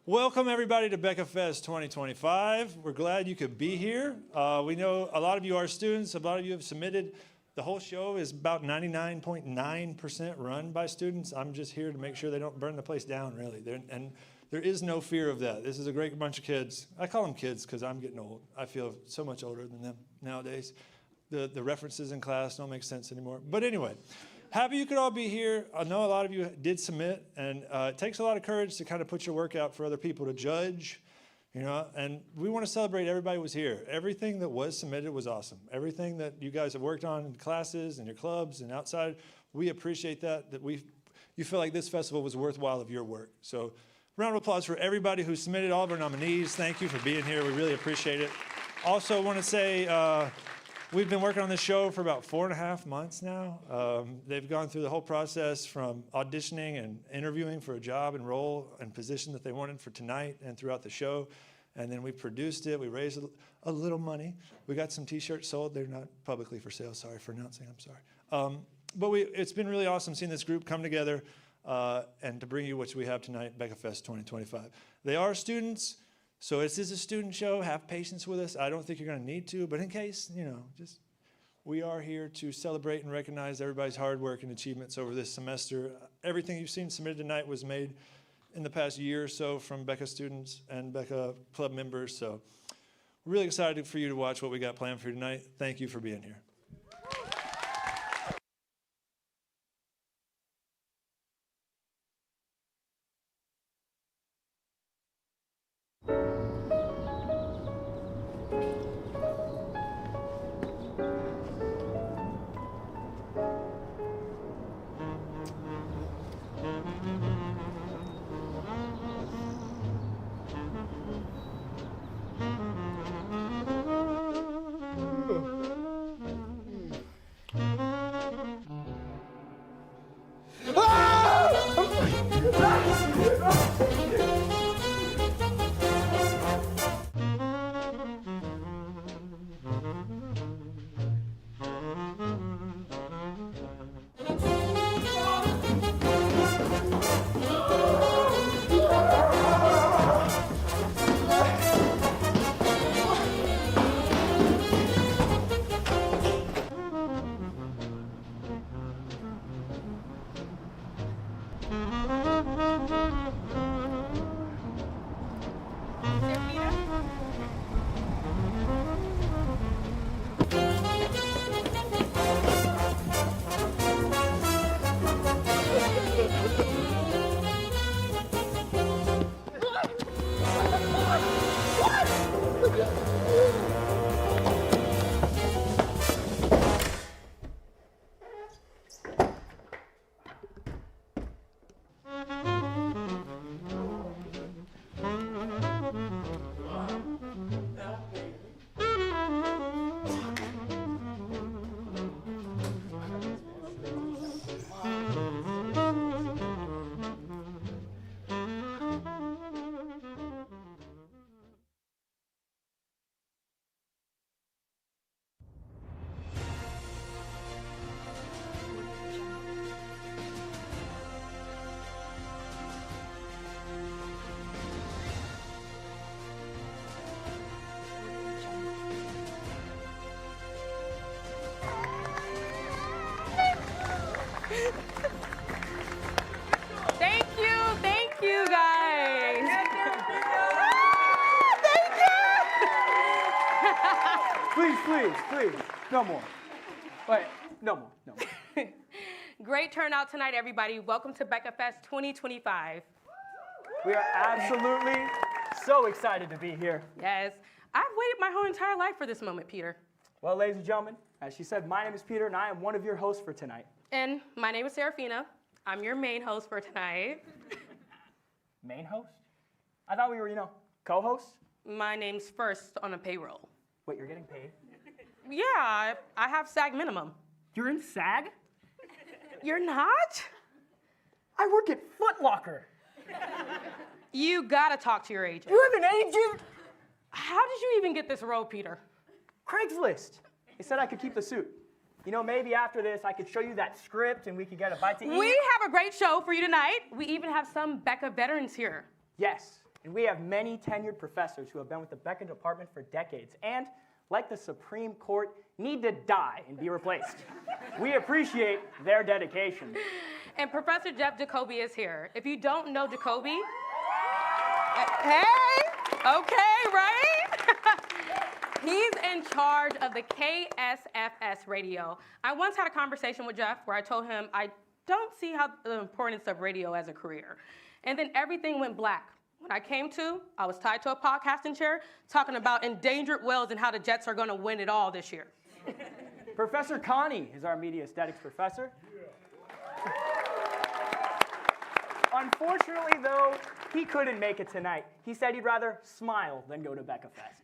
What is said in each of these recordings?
Welcome everybody to BECAfest 2025. We're glad you could be here. We know a lot of you are students, a lot of you have submitted. The whole show is about 99.9% run by students. I'm just here to make sure they don't burn the place down, really. And there is no fear of that. This is a great bunch of kids. I call them kids because I'm getting old. I feel so much older than them nowadays. The references in class don't make sense anymore. But anyway, happy you could all be here. I know a lot of you did submit, and it takes a lot of courage to kind of put your work out for other people to judge, you know, and we want to celebrate everybody who was here. Everything that was submitted was awesome. Everything that you guys have worked on in classes and your clubs and outside, we appreciate that you feel like this festival was worthwhile of your work. So round of applause for everybody who submitted, all of our nominees. Thank you for being here. We really appreciate it. Also want to say, we've been working on this show for about 4.5 months now. They've gone through the whole process from auditioning and interviewing for a job and role and position that they wanted for tonight and throughout the show. And then we produced it. We raised a little money. We got some T-shirts sold. They're not publicly for sale. Sorry for announcing. I'm sorry. But it's been really awesome seeing this group come together and to bring you what we have tonight, BECAfest 2025. They are students. So this is a student show. Have patience with us. I don't think you're going to need to, but in case, you know, we are here to celebrate and recognize everybody's hard work and achievements over this semester. Everything you've seen submitted tonight was made in the past year or so from BECA students and BECA club members. So we're really excited for you to watch what we got planned for you tonight. Thank you for being here. Thank you guys. Please, no more. Wait, no more. Great turnout tonight, everybody. Welcome to BECAfest 2025. We are absolutely so excited to be here. Yes, I've waited my whole entire life for this moment, Peter. Well, ladies and gentlemen, as she said, my name is Peter, and I am one of your hosts for tonight. And my name is Serafina. I'm your main host for tonight. Main host? I thought we were, co-hosts. My name's first on a payroll. Wait, you're getting paid? Yeah, I have SAG minimum. You're in SAG? You're not? I work at Foot Locker. You gotta talk to your agent. You have an agent? How did you even get this role, Peter? Craigslist. They said I could keep the suit. Maybe after this, I could show you that script and we could get a bite to eat. We have a great show for you tonight. We even have some BECA veterans here. Yes. And we have many tenured professors who have been with the BECA department for decades and, like the Supreme Court, need to die and be replaced. We appreciate their dedication. And Professor Jeff Jacoby is here. If you don't know Jacoby, hey, okay, right? He's in charge of the KSFS radio. I once had a conversation with Jeff where I told him I don't see how the importance of radio as a career. And then everything went black. When I came to, I was tied to a podcasting chair talking about endangered whales and how the Jets are going to win it all this year. Professor Connie is our media aesthetics professor. Unfortunately, though, he couldn't make it tonight. He said he'd rather smile than go to BECAfest.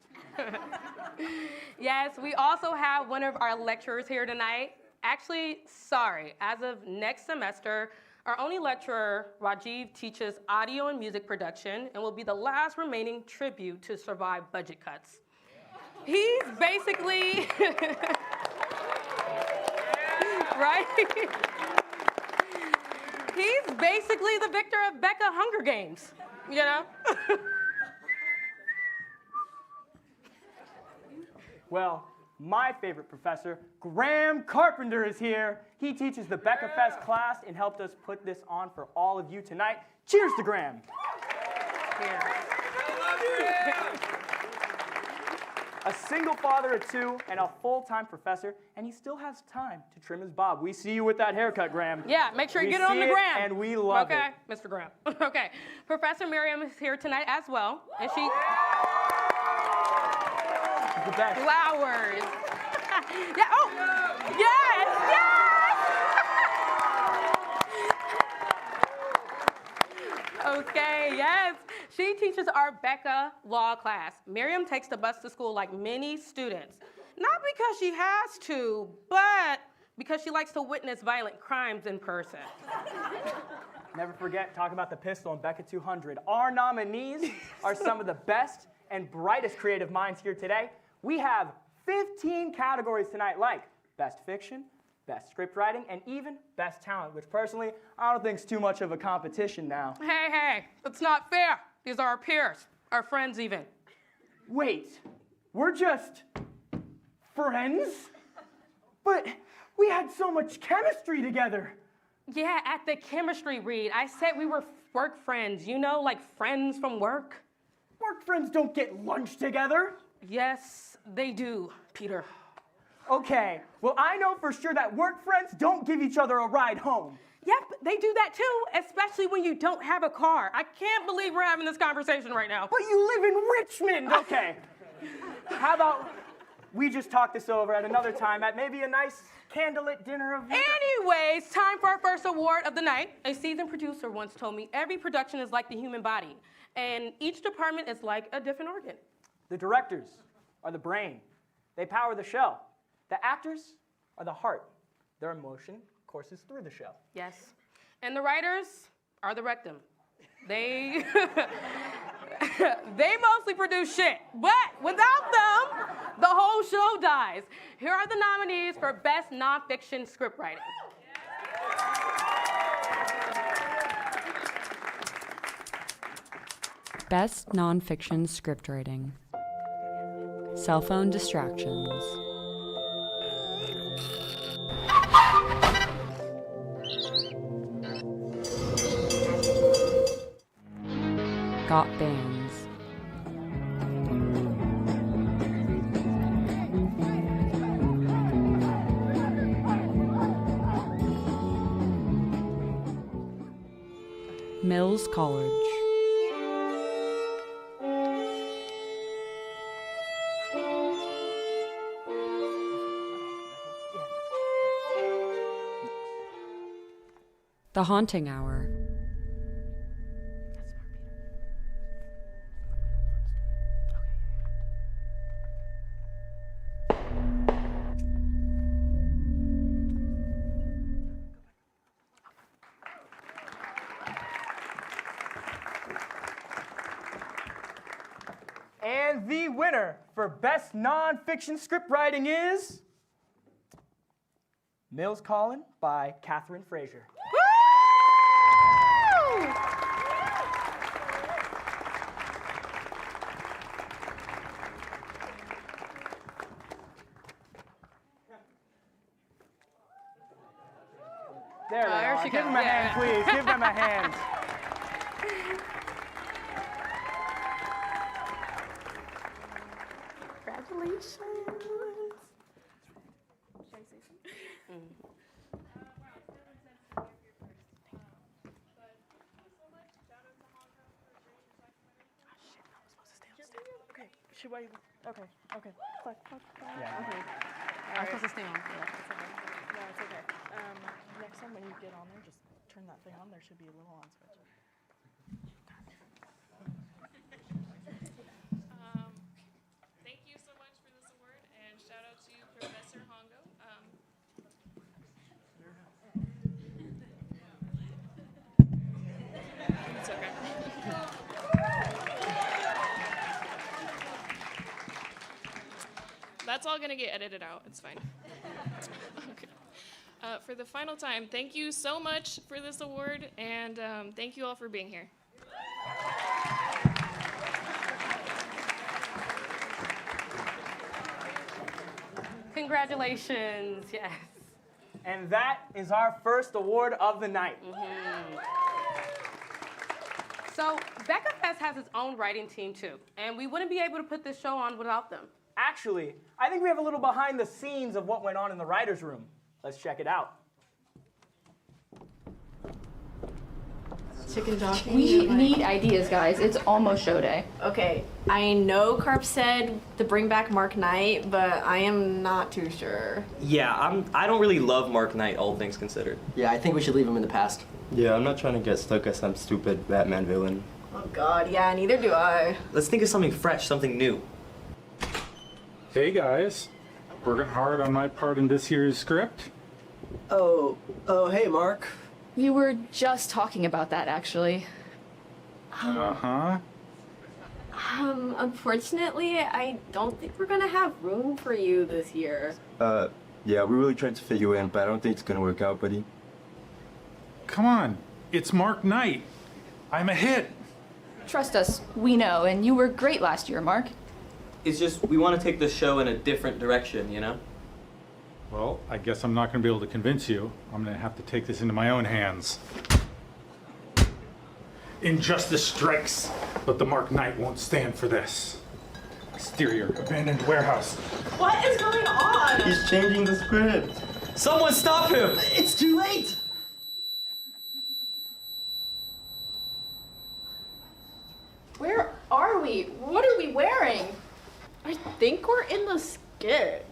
Yes, we also have one of our lecturers here tonight. Actually, sorry, as of next semester, our only lecturer, Rajiv, teaches audio and music production and will be the last remaining tribute to survive budget cuts. He's basically, right? He's basically the victor of BECA Hunger Games, you know? Well, my favorite professor, Graham Carpenter, is here. He teaches the BECAfest class and helped us put this on for all of you tonight. Cheers to Graham. Cheers. A single father of two and a full-time professor, and he still has time to trim his bob. We see you with that haircut, Graham. Yeah, make sure you We get it on see the it, gram. and we love okay, Mr. Graham. Okay, Professor Miriam is here tonight as well, and she The best. flowers. Yeah. Oh, yes, yes. Okay, yes. She teaches our BECA law class. Miriam takes the bus to school like many students, not because she has to, but because she likes to witness violent crimes in person. Never forget, talk about the pistol in BECA 200. Our nominees are some of the best and brightest creative minds here today. We have 15 categories tonight, like Best Fiction, Best Script Writing, and even Best Talent, which personally, I don't think is too much of a competition now. Hey, it's not fair. These are our peers, our friends even. Wait, we're just friends? But we had so much chemistry together. Yeah, at the chemistry read, I said we were work friends, you know, like friends from work. Work friends don't get lunch together. Yes, they do, Peter. Okay, well, I know for sure that work friends don't give each other a ride home. Yep, they do that too, especially when you don't have a car. I can't believe we're having this conversation right now. But you live in Richmond. Okay. How about we just talk this over at another time at maybe a nice candlelit dinner of... Anyways, time for our first award of the night. A seasoned producer once told me every production is like the human body, and each department is like a different organ. The directors are the brain. They power the show. The actors are the heart. Their emotion courses through the show. Yes. And the writers are the rectum. They they mostly produce shit, but without them, the whole show dies. Here are the nominees for Best Nonfiction Script Writing. Best Nonfiction Scriptwriting. Cell phone distractions. Got bands. Mills College. The Haunting Hour. And the winner for Best Nonfiction Script Writing is Mills Calling by Catherine Frazier. Woo! There they there are. she Give goes. them a Yeah. hand, please. Give them a hand. Congratulations. Should I? Okay. Fuck. Yeah. Okay. I'm supposed to stay on. No, it's okay. Next time when you get on there, just turn that thing on. There should be a little on switch. Thank you so much for this award, and shout out to Professor Hongo. It's okay. That's all gonna get edited out. It's fine. Okay. For the final time, thank you so much for this award, and thank you all for being here. Congratulations, yes. And that is our first award of the night. So BECAfest has its own writing team too, and we wouldn't be able to put this show on without them. Actually, I think we have a little behind the scenes of what went on in the writer's room. Let's check it out. Chicken jockey. We need ideas, guys. It's almost show day. Okay, I know Carp said to bring back Mark Knight, but I am not too sure. Yeah, I don't really love Mark Knight, all things considered. Yeah, I think we should leave him in the past. Yeah, I'm not trying to get stuck as some stupid Batman villain. Oh God, yeah, neither do I. Let's think of something fresh, something new. Hey guys, working hard on my part in this year's script. Oh, hey, Mark. We were just talking about that, actually. Uh-huh. Unfortunately, I don't think we're gonna have room for you this year. Yeah, we really tried to fit you in, but I don't think it's gonna work out, buddy. Come on, it's Mark Knight. I'm a hit. Trust us, we know, and you were great last year, Mark. It's just, we want to take the show in a different direction, you know? Well, I guess I'm not going to be able to convince you. I'm going to have to take this into my own hands. Injustice strikes, but the Mark Knight won't stand for this. Exterior, abandoned warehouse. What is going on? He's changing the script. Someone stop him! It's too late! Where are we? What are we wearing? I think we're in the skit.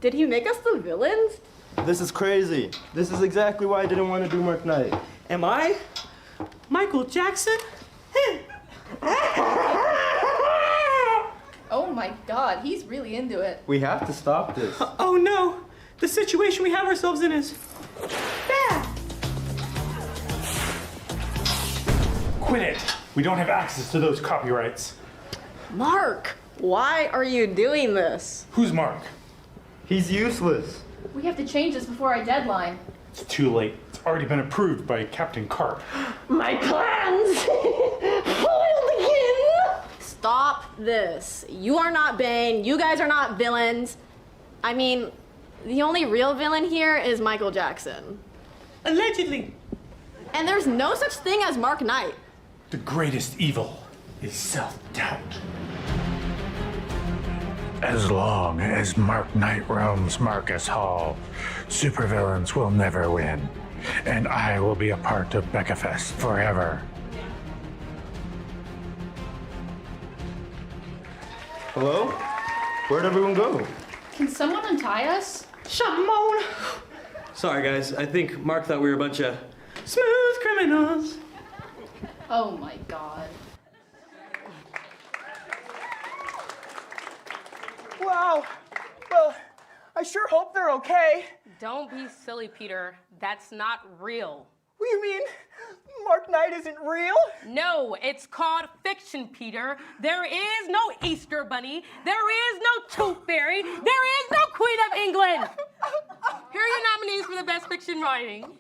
Did he make us the villains? This is crazy. This is exactly why I didn't want to do Mark Knight. Am I Michael Jackson? Oh my God, he's really into it. We have to stop this. Oh no! The situation we have ourselves in is bad! Quit it! We don't have access to those copyrights. Mark, why are you doing this? Who's Mark? He's useless. We have to change this before our deadline. It's too late. It's already been approved by Captain Carp. My plans foiled again. Stop this. You are not Bane. You guys are not villains. I mean, the only real villain here is Michael Jackson. Allegedly! And there's no such thing as Mark Knight. The greatest evil is self-doubt. As long as Mark Knight roams Marcus Hall, supervillains will never win, and I will be a part of BECAfest forever. Hello? Where'd everyone go? Can someone untie us? Shamon! Sorry guys, I think Mark thought we were a bunch of smooth criminals. Oh my God. Wow. Well, I sure hope they're okay. Don't be silly, Peter. That's not real. What do you mean? Mark Knight isn't real? No, it's called fiction, Peter. There is no Easter Bunny. There is no Tooth Fairy. There is no Queen of England. Here are your nominees for the Best Fiction Writing.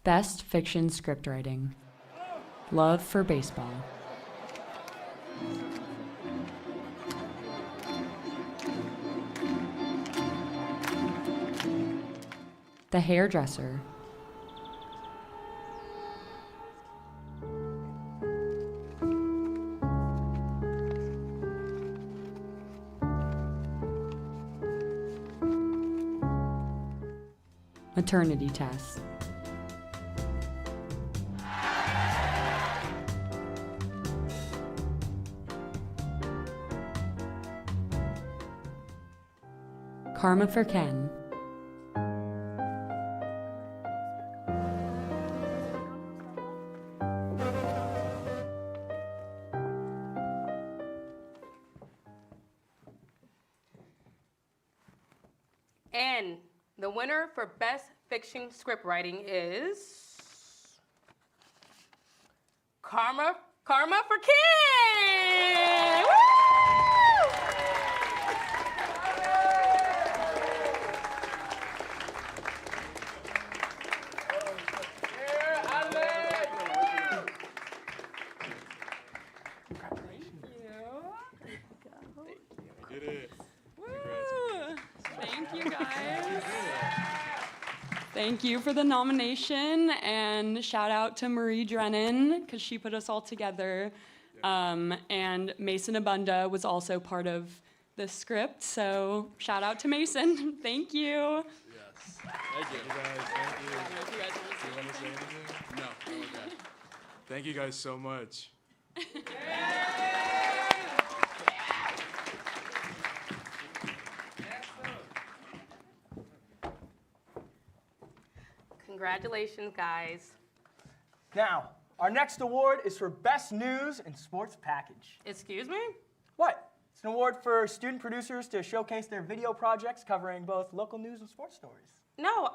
Best Fiction Scriptwriting. Love for Baseball. The hairdresser. Maternity test. Karma for Ken. And the winner for Best Fiction Script Writing is Karma for Ken! Woo! Thank you, guys. Thank you for the nomination, and shout out to Marie Drennan, because she put us all together. And Mason Abunda was also part of the script, so shout out to Mason. Thank you. Yes. Thank you. Guys, thank you. Do you want to say anything? No. Okay. Thank you guys so much. Congratulations, guys. Now, our next award is for Best News and Sports Package. Excuse me? What? It's an award for student producers to showcase their video projects covering both local news and sports stories. No,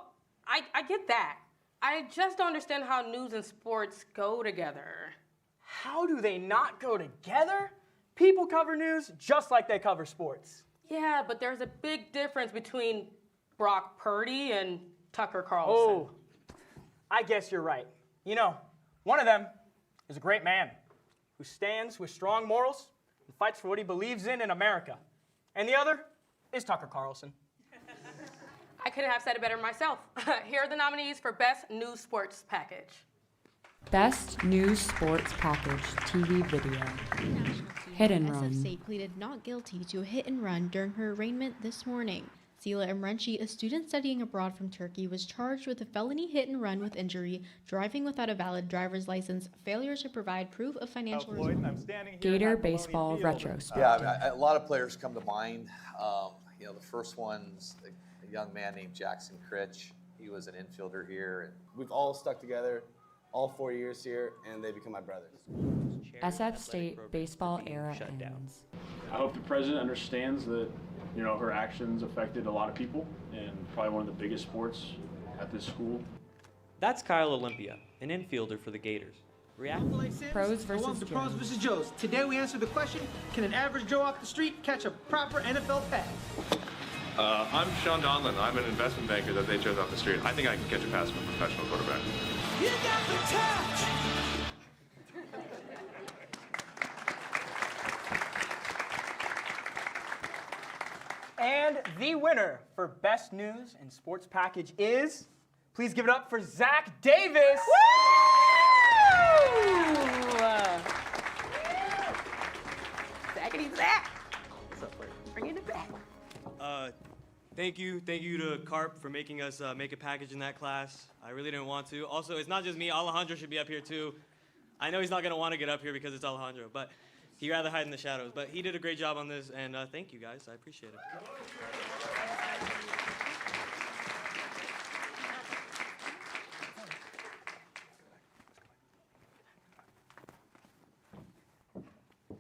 I get that. I just don't understand how news and sports go together. How do they not go together? People cover news just like they cover sports. Yeah, but there's a big difference between Brock Purdy and Tucker Carlson. Oh, I guess you're right. You know, one of them is a great man who stands with strong morals and fights for what he believes in America. And the other is Tucker Carlson. I couldn't have said it better myself. Here are the nominees for Best News Sports Package. Best News Sports Package TV Video. Hit and Run. SFC pleaded not guilty to a hit and run during her arraignment this morning. Sila Emrenci, a student studying abroad from Turkey, was charged with a felony hit and run with injury, driving without a valid driver's license, failure to provide proof of financial Gator Baseball Retrospect. Yeah, I mean, a lot of players come to mind. You know, the first one's a young man named Jackson Critch. He was an infielder here. And we've all stuck together all 4 years here, and they become my brothers. SF State baseball era ends. I hope the president understands that, you know, her actions affected a lot of people, and probably one of the biggest sports at this school. That's Kyle Olympia, an infielder for the Gators. Pros versus Pros versus Joes. Today we answer the question, can an average Joe off the street catch a proper NFL pass? I'm Sean Donlan. I'm an investment banker that they chose off the street. I think I can catch a pass from a professional quarterback. You got the touch! And the winner for Best News and Sports Package is, please give it up for Zach Davis. Zackety Zach. Bring it back. Thank you to Carp for making us make a package in that class. I really didn't want to. Also, it's not just me. Alejandro should be up here too. I know he's not gonna want to get up here because it's Alejandro, but he'd rather hide in the shadows. But he did a great job on this, and thank you guys. I appreciate it.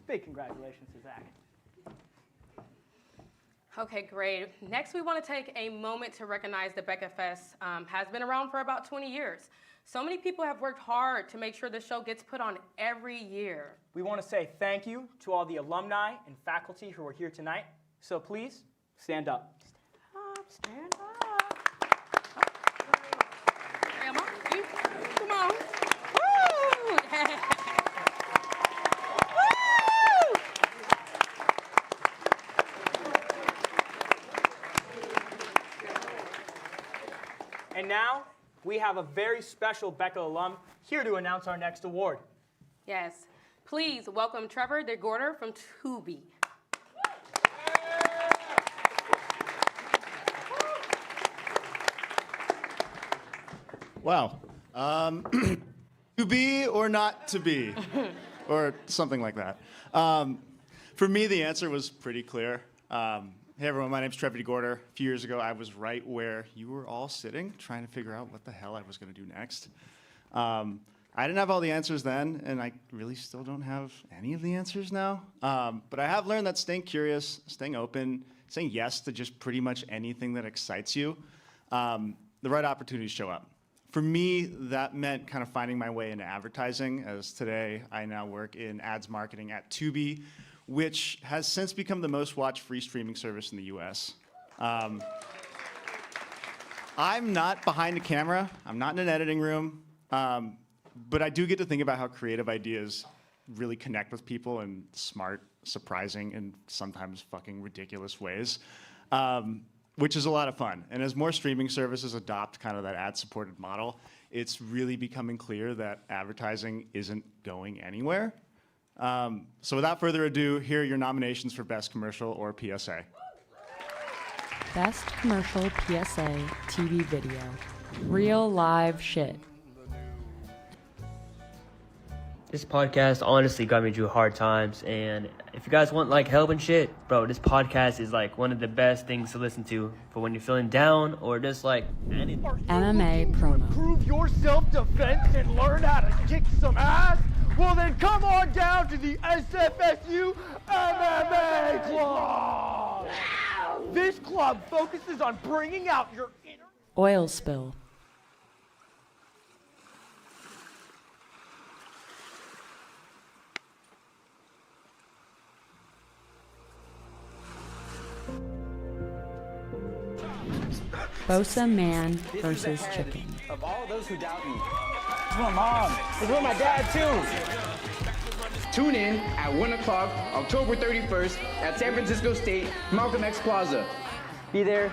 Big congratulations to Zach. Okay, great. Next, we want to take a moment to recognize that BECAfest has been around for about 20 years. So many people have worked hard to make sure the show gets put on every year. We want to say thank you to all the alumni and faculty who are here tonight. So please, stand up. Stand up. Grandma, you, come on. Woo! And now, we have a very special BECA alum here to announce our next award. Yes. Please welcome Trevor DeGorder from Tubi. Wow. To be or not to be, or something like that. For me, the answer was pretty clear. Hey everyone, my name's Trevor DeGorder. A few years ago, I was right where you were all sitting, trying to figure out what the hell I was going to do next. I didn't have all the answers then, and I really still don't have any of the answers now. But I have learned that staying curious, staying open, saying yes to just pretty much anything that excites you, the right opportunities show up. For me, that meant kind of finding my way into advertising, as today I now work in ads marketing at Tubi, which has since become the most watched free streaming service in the US. I'm not behind a camera, I'm not in an editing room, but I do get to think about how creative ideas really connect with people in smart, surprising, and sometimes fucking ridiculous ways, which is a lot of fun. And as more streaming services adopt kind of that ad-supported model, it's really becoming clear that advertising isn't going anywhere. So without further ado, here are your nominations for Best Commercial or PSA. Best Commercial PSA TV Video. Real live shit. This podcast honestly got me through hard times, and if you guys want like help and shit, bro, this podcast is like one of the best things to listen to for when you're feeling down or just like anything. MMA promo. Improve your self-defense and learn how to kick some ass? Well then come on down to the SFSU MMA Club! This club focuses on bringing out your inner... Oil spill. Bosa man versus chicken. Of all those who doubt me. It's my mom. It's with my dad too. Tune in at 1 o'clock, October 31st at San Francisco State, Malcolm X Plaza. Be there.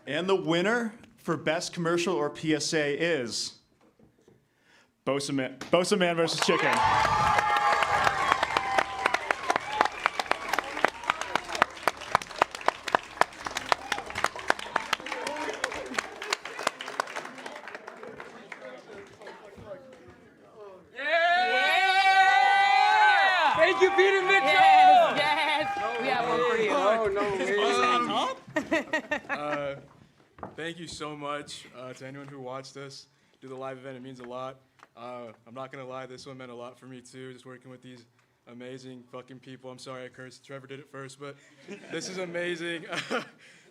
And the winner for Best Commercial or PSA is Bosa Man versus Chicken. Thank you, Peter Mitchell! Yes. We have one for you. Thank you so much to anyone who watched us do the live event. It means a lot. I'm not gonna lie, this one meant a lot for me too, just working with these amazing fucking people. I'm sorry I cursed, Trevor did it first, but this is amazing.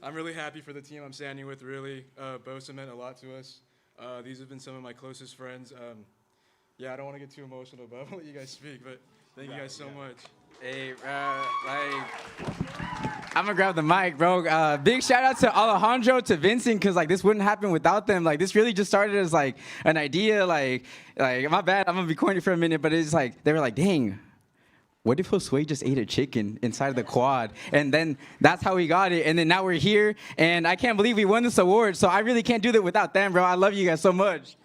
I'm really happy for the team I'm standing with, really. Bosa meant a lot to us. These have been some of my closest friends. Yeah, I don't want to get too emotional, but I'll let you guys speak, but thank you guys so much. Hey, I'm gonna grab the mic, bro. Big shout out to Alejandro, to Vincent, because like this wouldn't happen without them. Like this really just started as like an idea. Like my bad, I'm gonna be corny for a minute, but it's like they were like, dang, what if Josue just ate a chicken inside of the quad? And then that's how we got it. And then now we're here, and I can't believe we won this award. So I really can't do that without them, bro. I love you guys so much.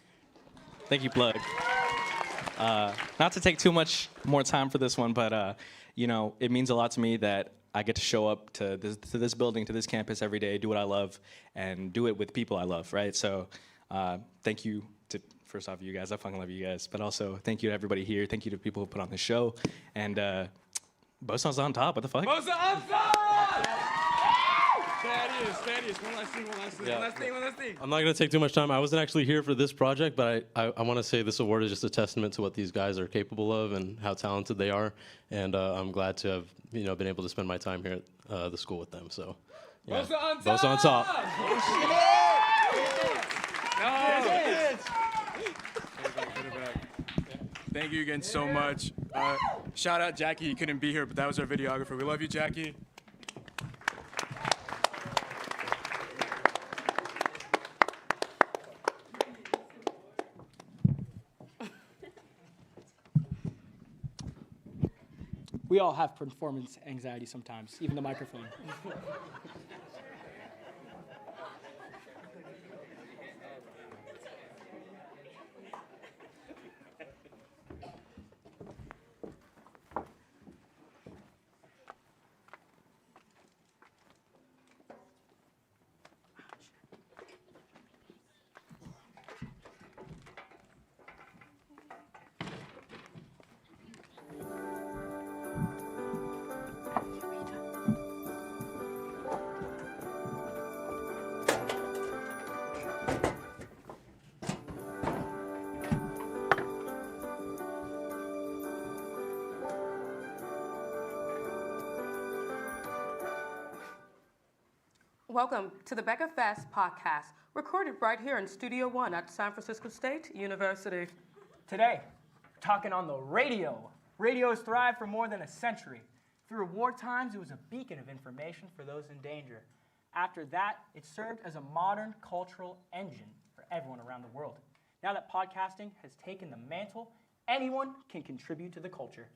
Thank you, Plug. Not to take too much more time for this one, but you know, it means a lot to me that I get to show up to this building, to this campus every day, do what I love, and do it with people I love, right? So thank you to, first off, you guys. I fucking love you guys. But also, thank you to everybody here. Thank you to people who put on the show. And Bosa's on top. What the fuck? Bosa on top! Thaddeus, one last thing. I'm not going to take too much time. I wasn't actually here for this project, but I want to say this award is just a testament to what these guys are capable of and how talented they are. And I'm glad to have been able to spend my time here at the school with them. So, yeah. Bosa on top! Thank you again so much. Shout out Jackie, he couldn't be here, but that was our videographer. We love you, Jackie. We all have performance anxiety sometimes, even the microphone. welcome to the BECAfest podcast, recorded right here in Studio One at San Francisco State University. Today, talking on the radio. Radio has thrived for more than a century. Through war times, it was a beacon of information for those in danger. After that, it served as a modern cultural engine for everyone around the world. Now that podcasting has taken the mantle, anyone can contribute to the culture.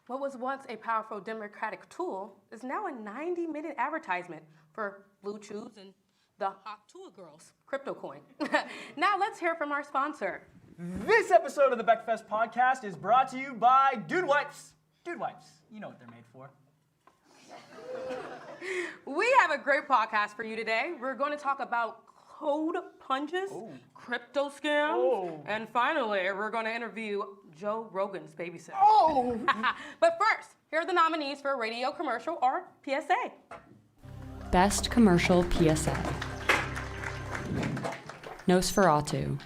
What was once a powerful democratic tool is now a 90-minute advertisement for Blue Chews and the Hot Tool Girls crypto coin. Now let's hear from our sponsor. This episode of the BECAfest podcast is brought to you by Dude Wipes. Dude Wipes, you know what they're made for. We have a great podcast for you today. We're going to talk about code punches, crypto scams, and finally, we're going to interview Joe Rogan's babysitter. But first, here are the nominees for Radio Commercial or PSA. Best Commercial PSA. Nosferatu.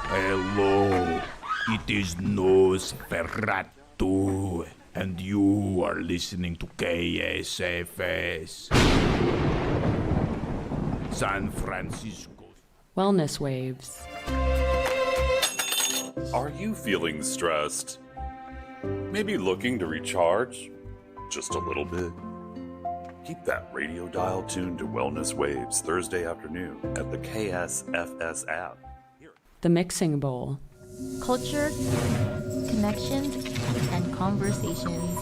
Hello, it is Nosferatu, and you are listening to KSFS. San Francisco. Wellness Waves. Are you feeling stressed? Maybe looking to recharge? Just a little bit? Keep that radio dial tuned to Wellness Waves Thursday afternoon at the KSFS app. The Mixing Bowl. Culture, connections, and conversations.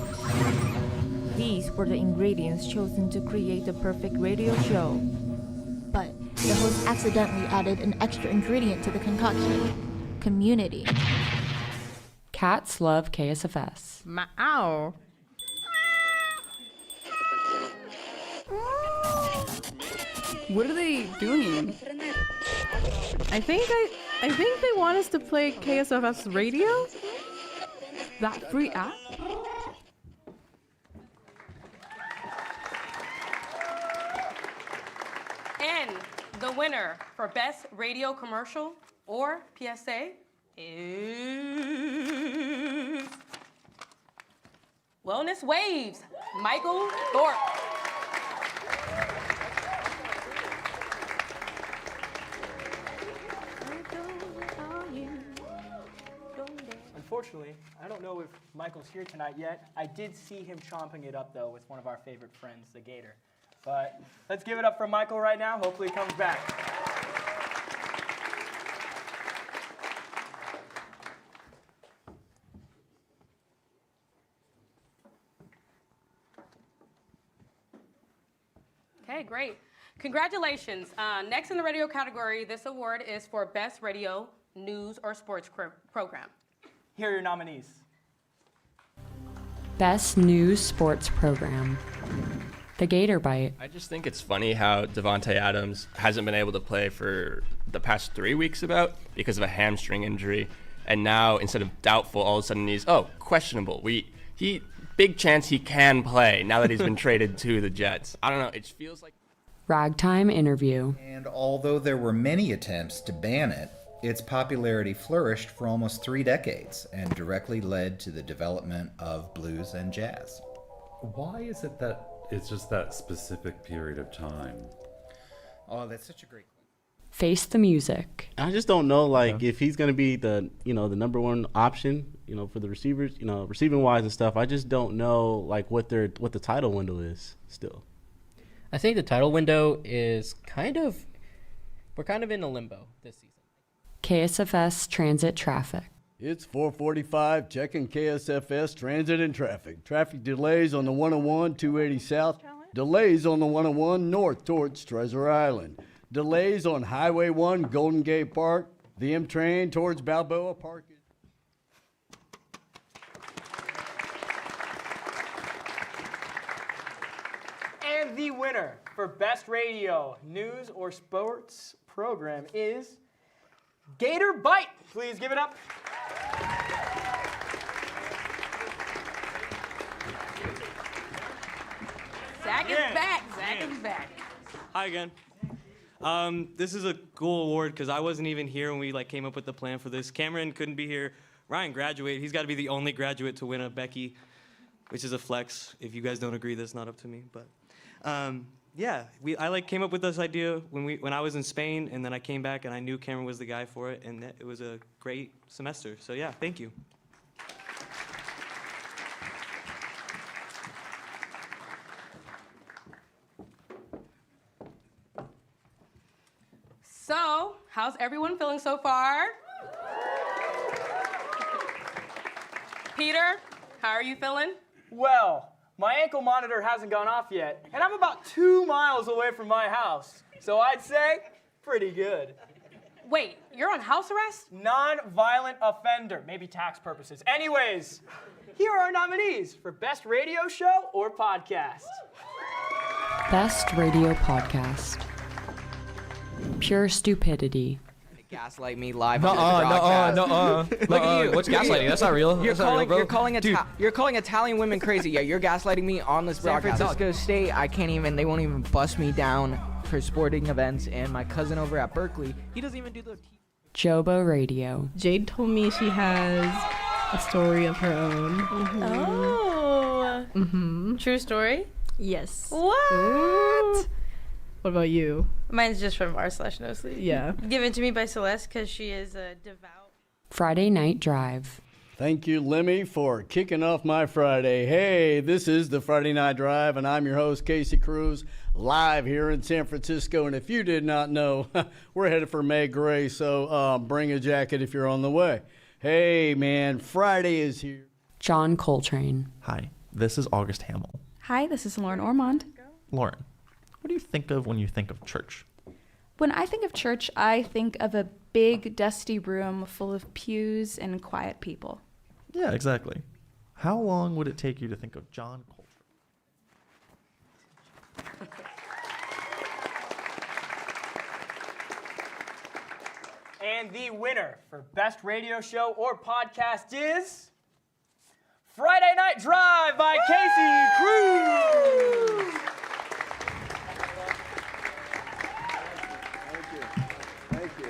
These were the ingredients chosen to create the perfect radio show. But the host accidentally added an extra ingredient to the concoction. Community. Cats love KSFS. Meow. What are they doing? I think they want us to play KSFS radio? That free app? And the winner for Best Radio Commercial or PSA is Wellness Waves, Michael Thorpe. Unfortunately, I don't know if Michael's here tonight yet. I did see him chomping it up, though, with one of our favorite friends, the Gator. But let's give it up for Michael right now. Hopefully he comes back. Okay, great. Congratulations. Next in the radio category, this award is for Best Radio, News, or Sports Program. Here are your nominees. Best News Sports Program. The Gator Bite. I just think it's funny how Davante Adams hasn't been able to play for the past 3 weeks because of a hamstring injury. And now, instead of doubtful, all of a sudden he's, questionable. Big chance he can play now that he's been traded to the Jets. I don't know, it feels like... Ragtime Interview. And although there were many attempts to ban it, its popularity flourished for almost 3 decades and directly led to the development of blues and jazz. Why is it that it's just that specific period of time? Oh, that's such a great question. Face the Music. I just don't know, if he's going to be the number one option, for the receivers, receiving wise and stuff. I just don't know, what the title window is still. I think the title window is we're kind of in a limbo this season. KSFS Transit Traffic. It's 4:45, checking KSFS Transit and Traffic. Traffic delays on the 101, 280 South. Delays on the 101 North towards Treasure Island. Delays on Highway 1, Golden Gate Park. The M train towards Balboa Park. And the winner for Best Radio, News, or Sports Program is Gator Bite. Please give it up. Zach is back. Zach is back. Hi again. This is a cool award because I wasn't even here when we came up with the plan for this. Cameron couldn't be here. Ryan graduated. He's got to be the only graduate to win a Becky. which is a flex. If you guys don't agree, that's not up to me. But yeah, I came up with this idea when I was in Spain, and then I came back and I knew Cameron was the guy for it, and it was a great semester. So yeah, thank you. So, how's everyone feeling so far? Peter, how are you feeling? Well, my ankle monitor hasn't gone off yet, and I'm about 2 miles away from my house. So I'd say pretty good. Wait, you're on house arrest? Non-violent offender, maybe tax purposes. Anyways, here are our nominees for Best Radio Show or Podcast. Best radio podcast. Pure stupidity. Gaslight me live on the broadcast. Look at you. What's gaslighting? That's not real. You're That's not real, bro. you're calling Italian women crazy. Yeah, you're gaslighting me on this broadcast. San Francisco State, they won't even bust me down for sporting events. And my cousin over at Berkeley, he doesn't even do the... Jobo Radio. Jade told me she has a story of her own. Oh. Mm-hmm. True story? Yes. What? Ooh. What about you? Mine's just from r/no sleep. Yeah. Given to me by Celeste because she is a devout. Friday Night Drive. Thank you, Lemmy, for kicking off my Friday. Hey, this is the Friday Night Drive, and I'm your host, Casey Cruz, live here in San Francisco. And if you did not know, we're headed for May Gray, so bring a jacket if you're on the way. Hey, man, Friday is here. John Coltrane. Hi, this is August Hamill. Hi, this is Lauren Ormond. Lauren, what do you think of when you think of church? When I think of church, I think of a big, dusty room full of pews and quiet people. Yeah, exactly. How long would it take you to think of John Coltrane? And the winner for Best Radio Show or Podcast is Friday Night Drive by Casey Cruz. Thank you.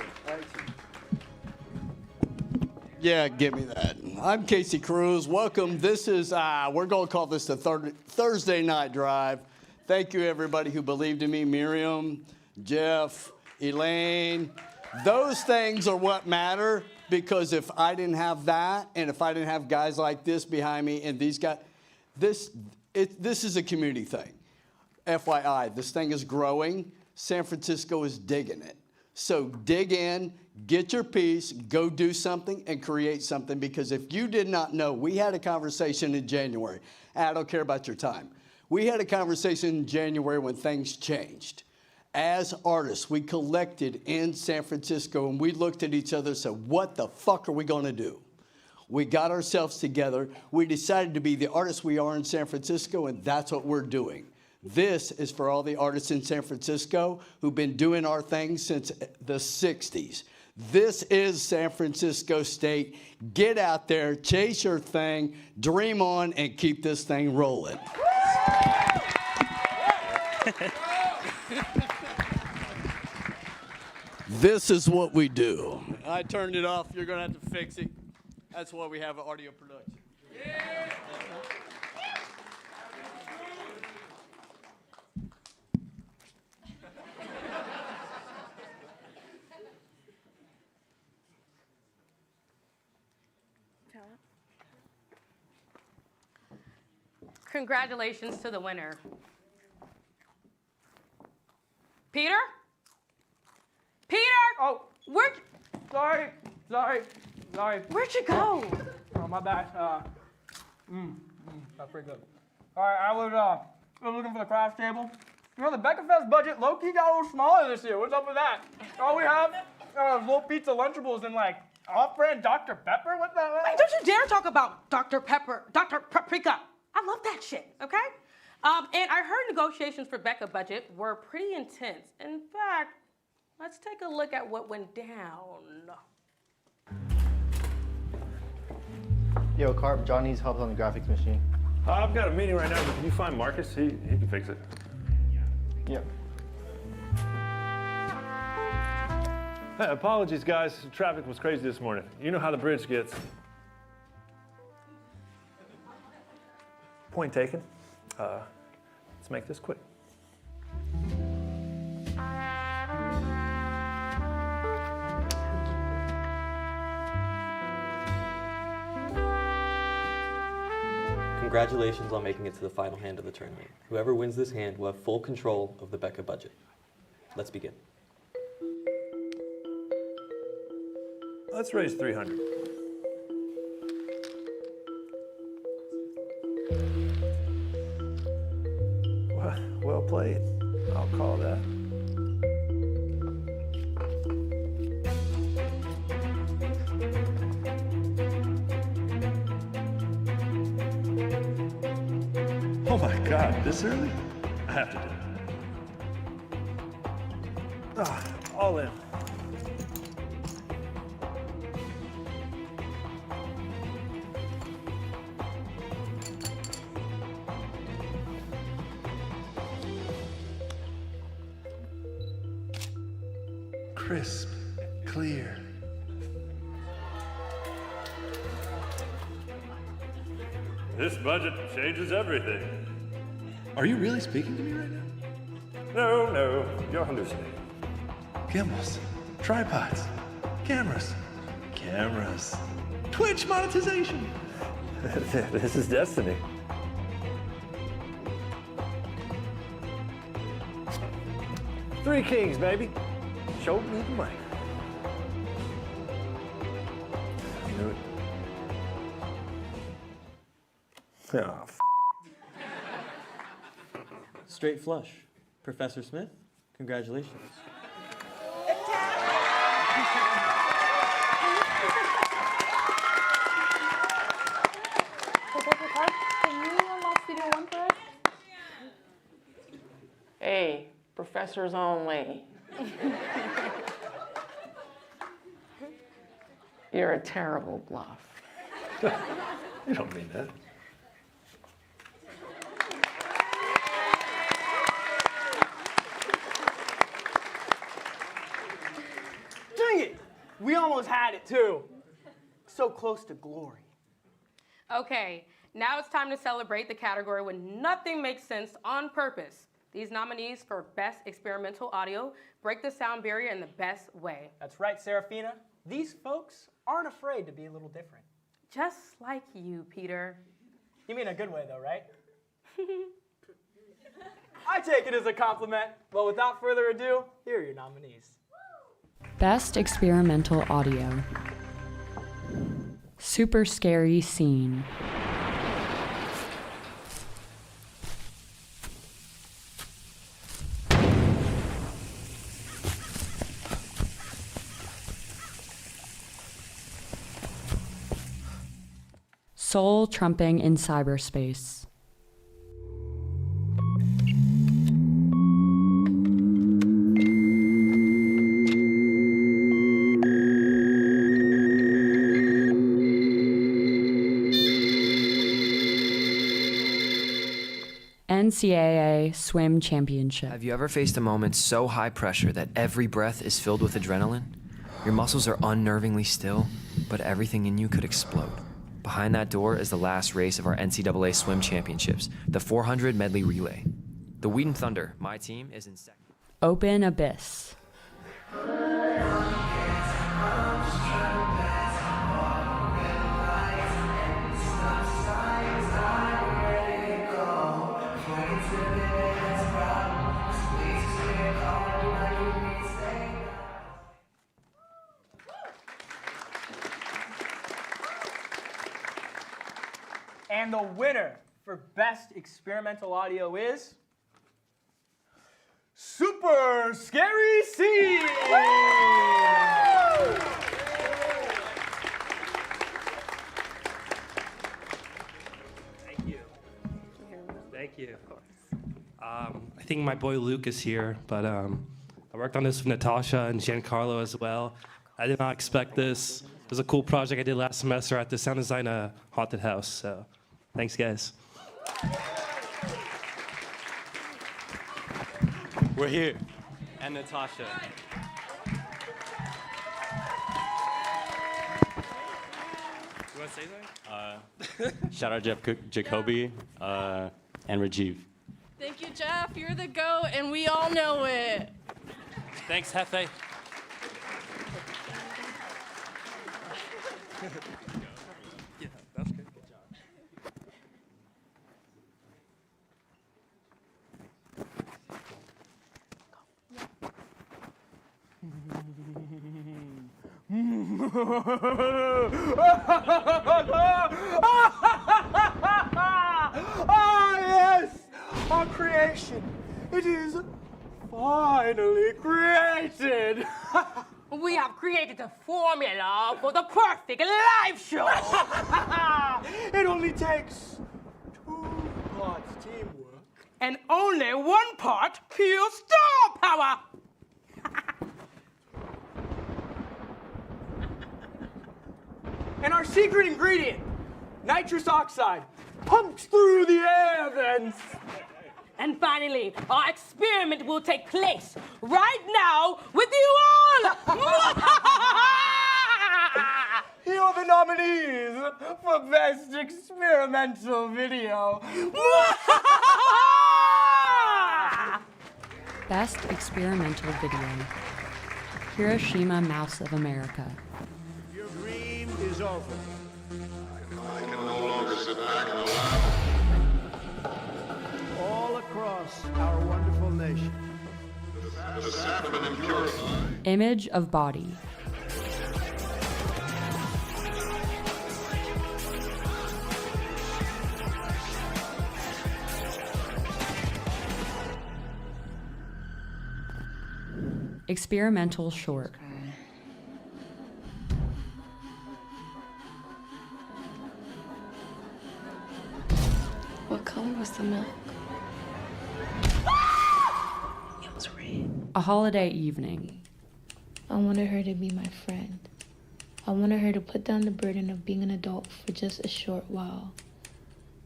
Yeah, give me that. I'm Casey Cruz. Welcome. This is, we're going to call this the Thursday Night Drive. Thank you, everybody who believed in me. Miriam, Jeff, Elaine. Those things are what matter, because if I didn't have that, and if I didn't have guys like this behind me and these guys, this is a community thing. FYI, this thing is growing. San Francisco is digging it. So dig in, get your piece, go do something, and create something. Because if you did not know, we had a conversation in January. I don't care about your time. We had a conversation in January when things changed. As artists, we collected in San Francisco, and we looked at each other and said, what the fuck are we going to do? We got ourselves together. We decided to be the artists we are in San Francisco, and that's what we're doing. This is for all the artists in San Francisco who've been doing our thing since the 60s. This is San Francisco State. Get out there, chase your thing, dream on, and keep this thing rolling. This is what we do. I turned it off. You're going to have to fix it. That's why we have an audio production. Yeah. Congratulations to the winner. Peter? Peter! Oh, sorry. Where'd you go? Oh, my bad. That's pretty good. All right, I was looking for the craft table. You know, the BECAfest budget low-key got a little smaller this year. What's up with that? All we have little pizza Lunchables and like off-brand Dr. Pepper. What the hell? Hey, don't you dare talk about Dr. Pepper, Dr. Paprika. I love that shit, okay? And I heard negotiations for BECA budget were pretty intense. In fact, let's take a look at what went down. Yo, Carp, John needs help on the graphics machine. I've got a meeting right now, but can you find Marcus? He can fix it. Yeah. Hey, apologies, guys. Traffic was crazy this morning. You know how the bridge gets. Point taken. Let's make this quick. Congratulations on making it to the final hand of the tournament. Whoever wins this hand will have full control of the BECA budget. Let's begin. Let's raise 300. Well played. I'll call that. Oh my God, this early? I have to do it. All in. Crisp, clear. This budget changes everything. Are you really speaking to me right now? No, you're hallucinating. Gimbals, tripods, cameras, Twitch monetization. This is destiny. Three kings, baby. Show me the money. I knew it. Oh, Straight flush. Professor Smith, congratulations. Hey, professors only. You're a terrible bluff. You don't mean that. Dang it! We almost had it too. So close to glory. Okay, now it's time to celebrate the category when nothing makes sense on purpose. These nominees for Best Experimental Audio break the sound barrier in the best way. That's right, Serafina. These folks aren't afraid to be a little different. Just like you, Peter. You mean a good way though, right? I take it as a compliment. Well, without further ado, here are your nominees. Best Experimental Audio. Super Scary Scene. Soul Trumping in Cyberspace. NCAA Swim Championship. Have you ever faced a moment so high pressure that every breath is filled with adrenaline? Your muscles are unnervingly still, but everything in you could explode. Behind that door is the last race of our NCAA Swim Championships, the 400 medley relay. The Wheaton Thunder, my team, is in second. Open Abyss. And the winner for Best Experimental Audio is Super Scary Scene! Thank you. I think my boy Luke is here, but I worked on this with Natasha and Giancarlo as well. I did not expect this. It was a cool project I did last semester at the Sound Design Haunted House, so thanks, guys. We're here. And Natasha. You want to say something? Shout out Jacoby and Rajiv. Thank you, Jeff. You're the GOAT, and we all know it. Thanks, Hefe. Yeah, that's good. Good Ah, yes! Our creation. It is finally created. We have created a formula for the perfect live show. It only takes 2 parts teamwork. And only 1 part pure star power. And our secret ingredient, nitrous oxide, pumps through the air vents. And finally, our experiment will take place right now with you all. Here are the nominees for Best Experimental Video. Best Experimental Video. Hiroshima Mouse of America. Your dream is over. I can no longer sit back and allow. All across our wonderful nation. The sacrament impurified. Image of Body. Experimental Short. What color was the milk? It was red. A Holiday Evening. I wanted her to be my friend. I wanted her to put down the burden of being an adult for just a short while.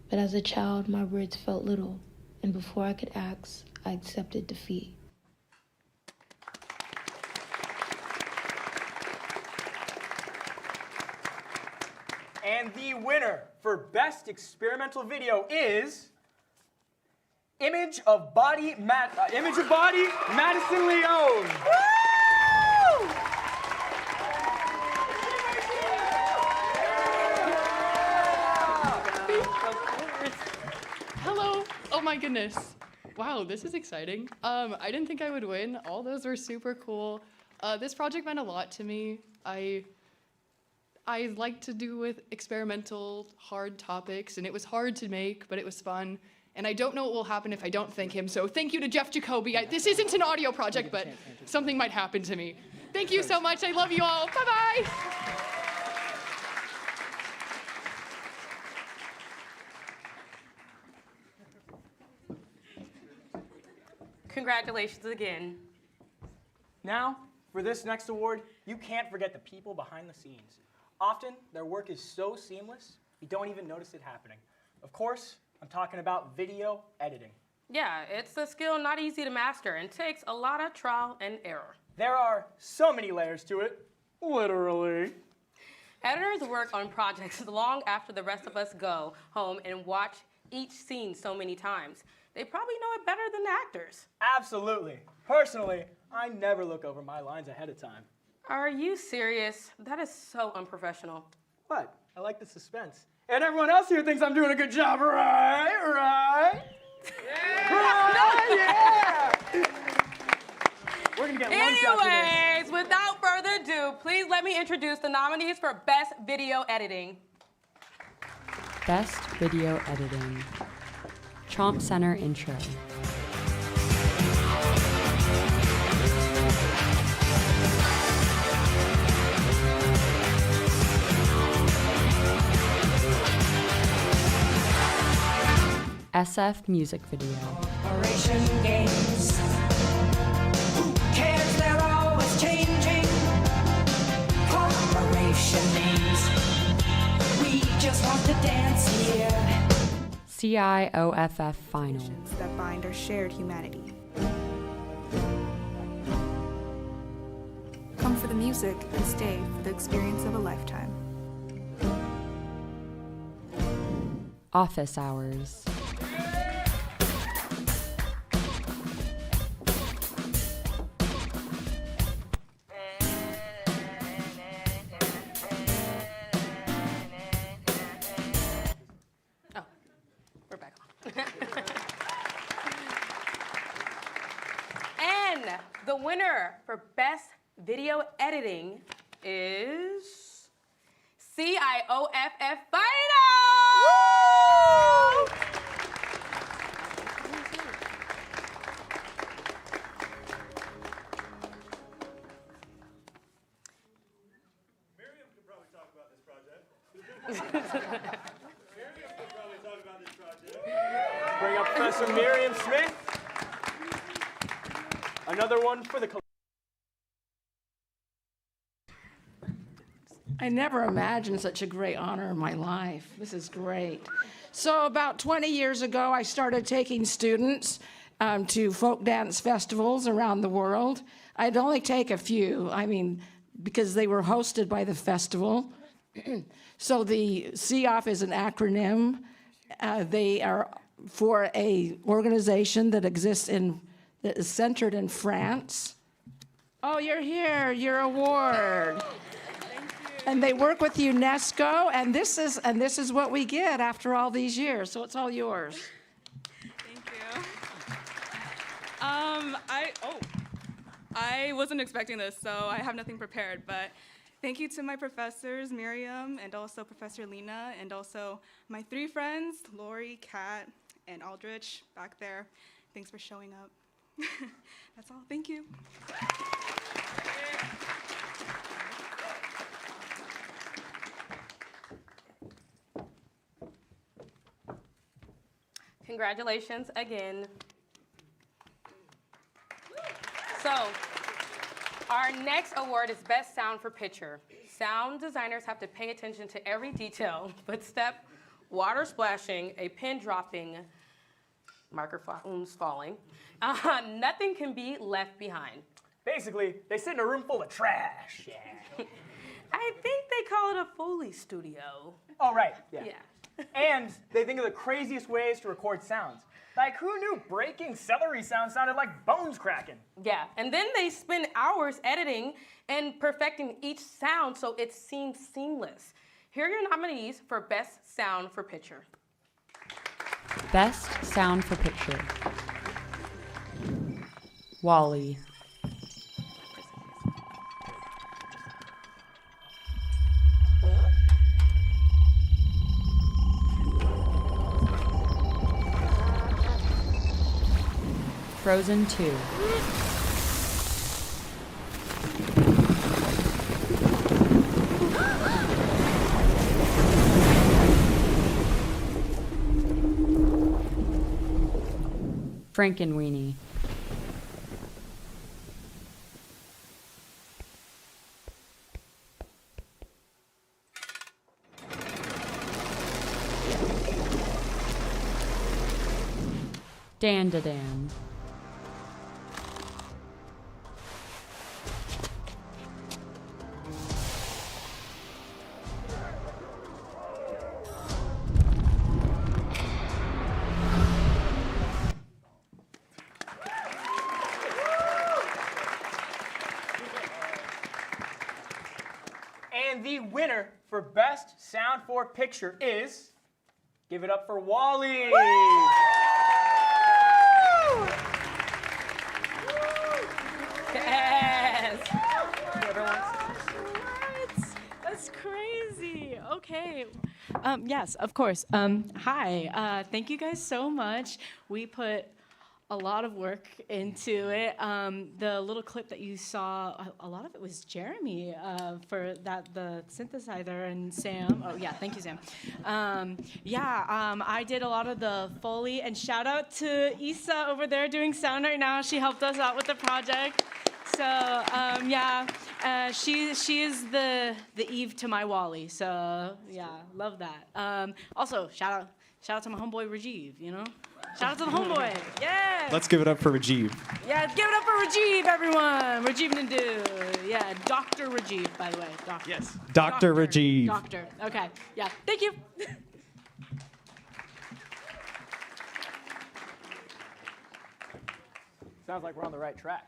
But as a child, my words felt little, and before I could ask, I accepted defeat. And the winner for Best Experimental Video is Image of Body, Madison Leone. Woo! Hello. Oh my goodness. Wow, this is exciting. I didn't think I would win. All those were super cool. This project meant a lot to me. I like to do with experimental, hard topics, and it was hard to make, but it was fun. And I don't know what will happen if I don't thank him, so thank you to Jeff Jacoby. This isn't an audio project, but something might happen to me. Thank you so much. I love you all. Bye-bye. Congratulations again. Now, for this next award, you can't forget the people behind the scenes. Often, their work is so seamless, you don't even notice it happening. Of course, I'm talking about video editing. Yeah, it's a skill not easy to master and takes a lot of trial and error. There are so many layers to it, literally. Editors work on projects long after the rest of us go home and watch each scene so many times. They probably know it better than the actors. Absolutely. Personally, I never look over my lines ahead of time. Are you serious? That is so unprofessional. What? I like the suspense. And everyone else here thinks I'm doing a good job, right? Yeah! We're gonna get lunch after this. Anyways, without further ado, please let me introduce the nominees for Best Video Editing. Best Video Editing. Chomp Center Intro. SF Music Video. Operation games. Who cares? They're always changing. Corporation names. We just want to dance here. CIOFF Final. That bind our shared humanity. Come for the music and stay for the experience of a lifetime. Office hours. Oh, we're back on. And the winner for Best Video Editing is CIOFF Final! Miriam could probably talk about this project. Bring up Professor Miriam Smith. Another one for the. I never imagined such a great honor in my life. This is great. So about 20 years ago, I started taking students to folk dance festivals around the world. I'd only take a few, because they were hosted by the festival. So the CIOF is an acronym. They are for a organization that exists that is centered in France. Oh, you're here, your award. And they work with UNESCO, and this is what we get after all these years. So it's all yours. Thank you. I wasn't expecting this, so I have nothing prepared. But thank you to my professors, Miriam, and also Professor Lena, and also my 3 friends, Lori, Kat, and Aldrich back there. Thanks for showing up. That's all. Thank you. Congratulations again. So, our next award is Best Sound for Picture. Sound designers have to pay attention to every detail: footstep, water splashing, a pin dropping, microphones falling. Nothing can be left behind. Basically, they sit in a room full of trash. Yeah. I think they call it a Foley studio. Oh, right. Yeah. Yeah. And they think of the craziest ways to record sounds. Like, who knew breaking celery sound sounded like bones cracking? Yeah, and then they spend hours editing and perfecting each sound so it seems seamless. Here are your nominees for Best Sound for Picture. Best sound for picture. Wall-E. Frozen 2. Frankenweenie. Dan-da-Dan. And the winner for Best Sound for Picture is, give it up for Wall-E. Yes. That's crazy. Okay. Yes, of course. Hi. Thank you guys so much. We put a lot of work into it. The little clip that you saw, a lot of it was Jeremy for the synthesizer, and Sam. Oh yeah, thank you, Sam. I did a lot of the Foley, and shout out to Issa over there doing sound right now. She helped us out with the project. So she is the Eve to my Wall-E. So yeah, love that. Also shout out to my homeboy Rajiv. You know, shout out to the homeboy. Yeah. Let's give it up for Rajiv. Yeah, give it up for Rajiv, everyone. Rajiv Nandu. Yeah, Dr. Rajiv, by the way. Doctor. Yes. Dr. Rajiv. Doctor. Okay. Yeah. Thank you. Sounds like we're on the right track.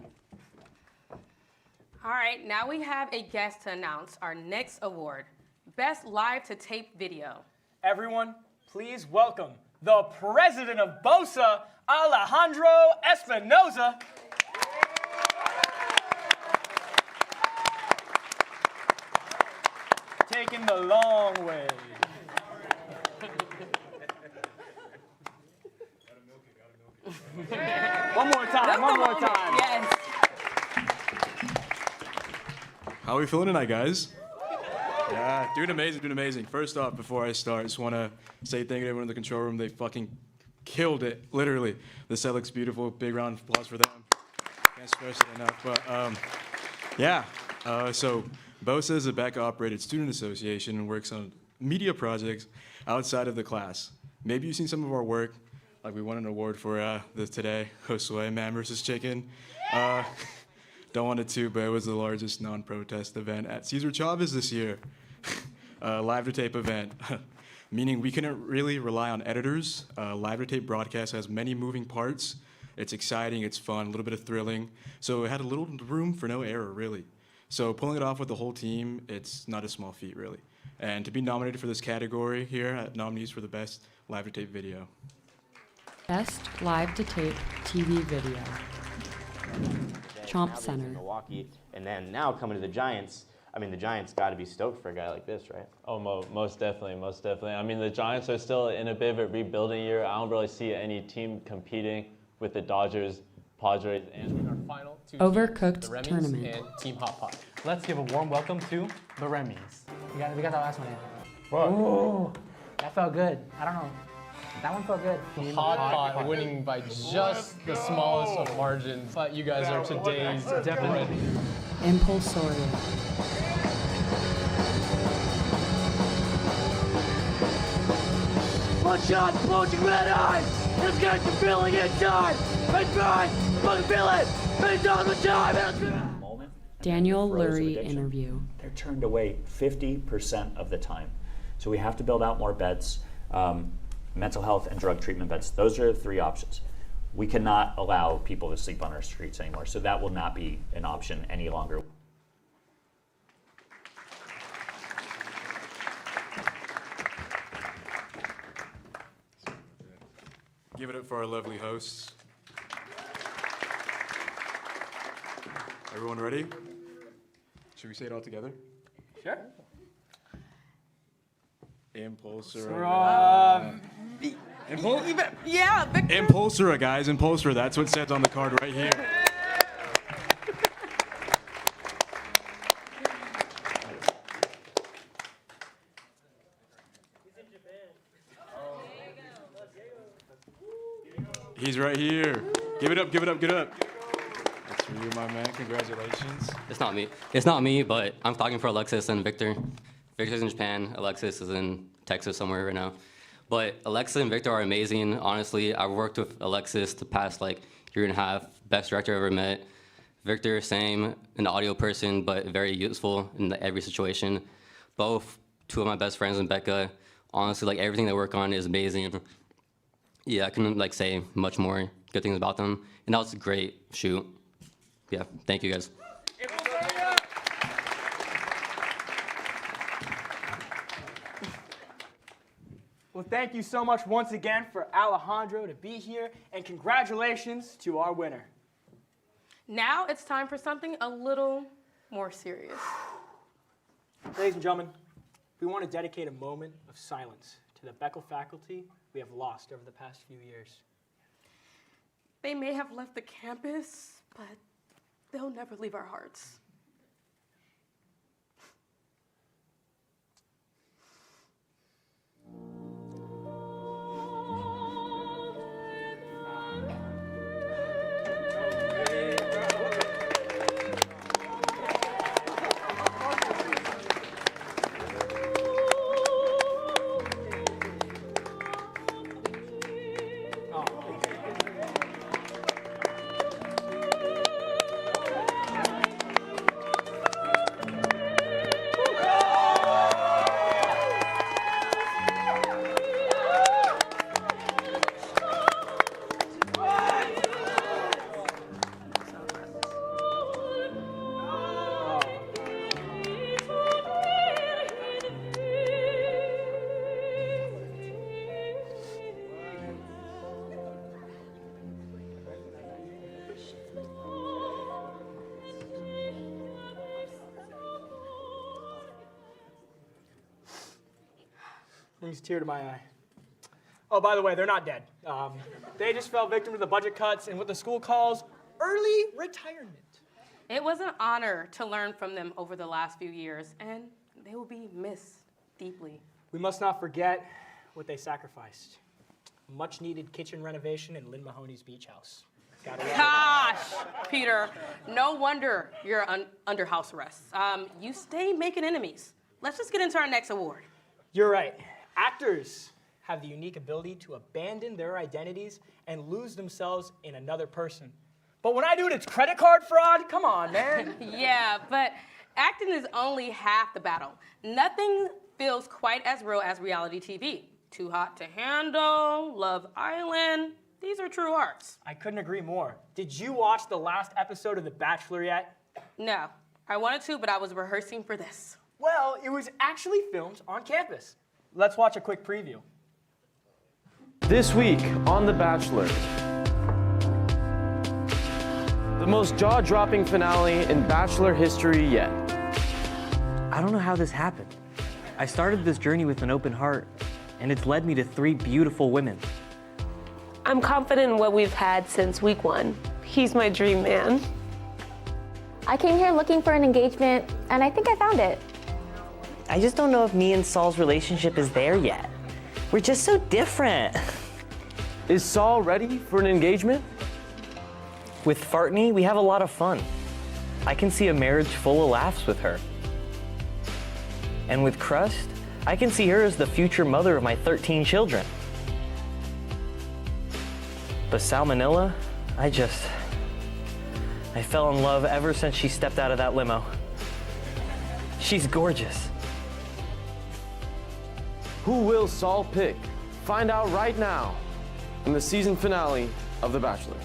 All right, now we have a guest to announce our next award, Best Live to Tape Video. Everyone, please welcome the president of BOSA, Alejandro Espinoza. Taking the long way. One more time. Yes. How are we feeling tonight, guys? Yeah, doing amazing. First off, before I start, I just want to say thank you to everyone in the control room. They fucking killed it, literally. The set looks beautiful. Big round of applause for them. Can't stress it enough. But so BOSA is a BECA-operated student association and works on media projects outside of the class. Maybe you've seen some of our work, like we won an award for this today, Josue Man vs. Chicken. Don't want it to, but it was the largest non-protest event at Cesar Chavez this year. Live to tape event, meaning we couldn't really rely on editors. Live to tape broadcast has many moving parts. It's exciting, it's fun, a little bit of thrilling. So it had a little room for no error, really. So pulling it off with the whole team, it's not a small feat, really. And to be nominated for this category here at nominees for the best live to tape video. Best live to tape TV video. Chomp Center. Milwaukee, and then now coming to the Giants. I mean, the Giants got to be stoked for a guy like this, right? Oh, most definitely. I mean, the Giants are still in a bit of a rebuilding year. I don't really see any team competing with the Dodgers, Padres, and our final two Overcooked teams, the Remy's tournament. and Team Hot Pot. Let's give a warm welcome to the Remy's. We got that last one in. What? Ooh, that felt good. I don't know. That one felt good. Hot Pot winning by just the smallest of margins. But you guys are today's definitely. Impulsoria. One shot, bulging red eyes. This guy's feeling inside. It's right. Fucking feel it. It's on the time. Daniel Lurie interview. They're turned away 50% of the time. So we have to build out more beds, mental health and drug treatment beds. Those are the three options. We cannot allow people to sleep on our streets anymore. So that will not be an option any longer. Give it up for our lovely hosts. Everyone ready? Should we say it all together? Sure. Impulsora. Yeah, Victor. Impulsora, guys. Impulsora. That's what it says on the card right here. He's right here. Give it up, give it up, give it up. That's for you, my man. Congratulations. It's not me, but I'm talking for Alexis and Victor. Victor's in Japan. Alexis is in Texas somewhere right now. But Alexis and Victor are amazing. Honestly, I've worked with Alexis the past year and a half. Best director I've ever met. Victor, same, an audio person, but very useful in every situation. Both two of my best friends in BECA. Honestly, everything they work on is amazing. Yeah, I couldn't say much more good things about them. And that was a great shoot. Yeah, thank you guys. Well, thank you so much once again for Alejandro to be here, and congratulations to our winner. Now it's time for something a little more serious. Ladies and gentlemen, we want to dedicate a moment of silence to the BECA faculty we have lost over the past few years. They may have left the campus, but they'll never leave our hearts. Brings a tear to my eye. Oh, by the way, they're not dead. They just fell victim to the budget cuts and what the school calls early retirement. It was an honor to learn from them over the last few years, and they will be missed deeply. We must not forget what they sacrificed. Much needed kitchen renovation in Lynn Mahoney's beach house. Gosh, Peter, no wonder you're under house arrest. You stay making enemies. Let's just get into our next award. You're right. Actors have the unique ability to abandon their identities and lose themselves in another person. But when I do it, it's credit card fraud? Come on, man. Yeah, but acting is only half the battle. Nothing feels quite as real as reality TV. Too Hot to Handle, Love Island, these are true arts. I couldn't agree more. Did you watch the last episode of The Bachelor yet? No, I wanted to, but I was rehearsing for this. Well, it was actually filmed on campus. Let's watch a quick preview. This week on The Bachelor, the most jaw-dropping finale in Bachelor history yet. I don't know how this happened. I started this journey with an open heart, and it's led me to 3 beautiful women. I'm confident in what we've had since week 1. He's my dream man. I came here looking for an engagement, and I think I found it. I just don't know if me and Saul's relationship is there yet. We're just so different. Is Saul ready for an engagement? With Fartney, we have a lot of fun. I can see a marriage full of laughs with her. And with Crust, I can see her as the future mother of my 13 children. But Salmonella, I fell in love ever since she stepped out of that limo. She's gorgeous. Who will Saul pick? Find out right now in the season finale of The Bachelor.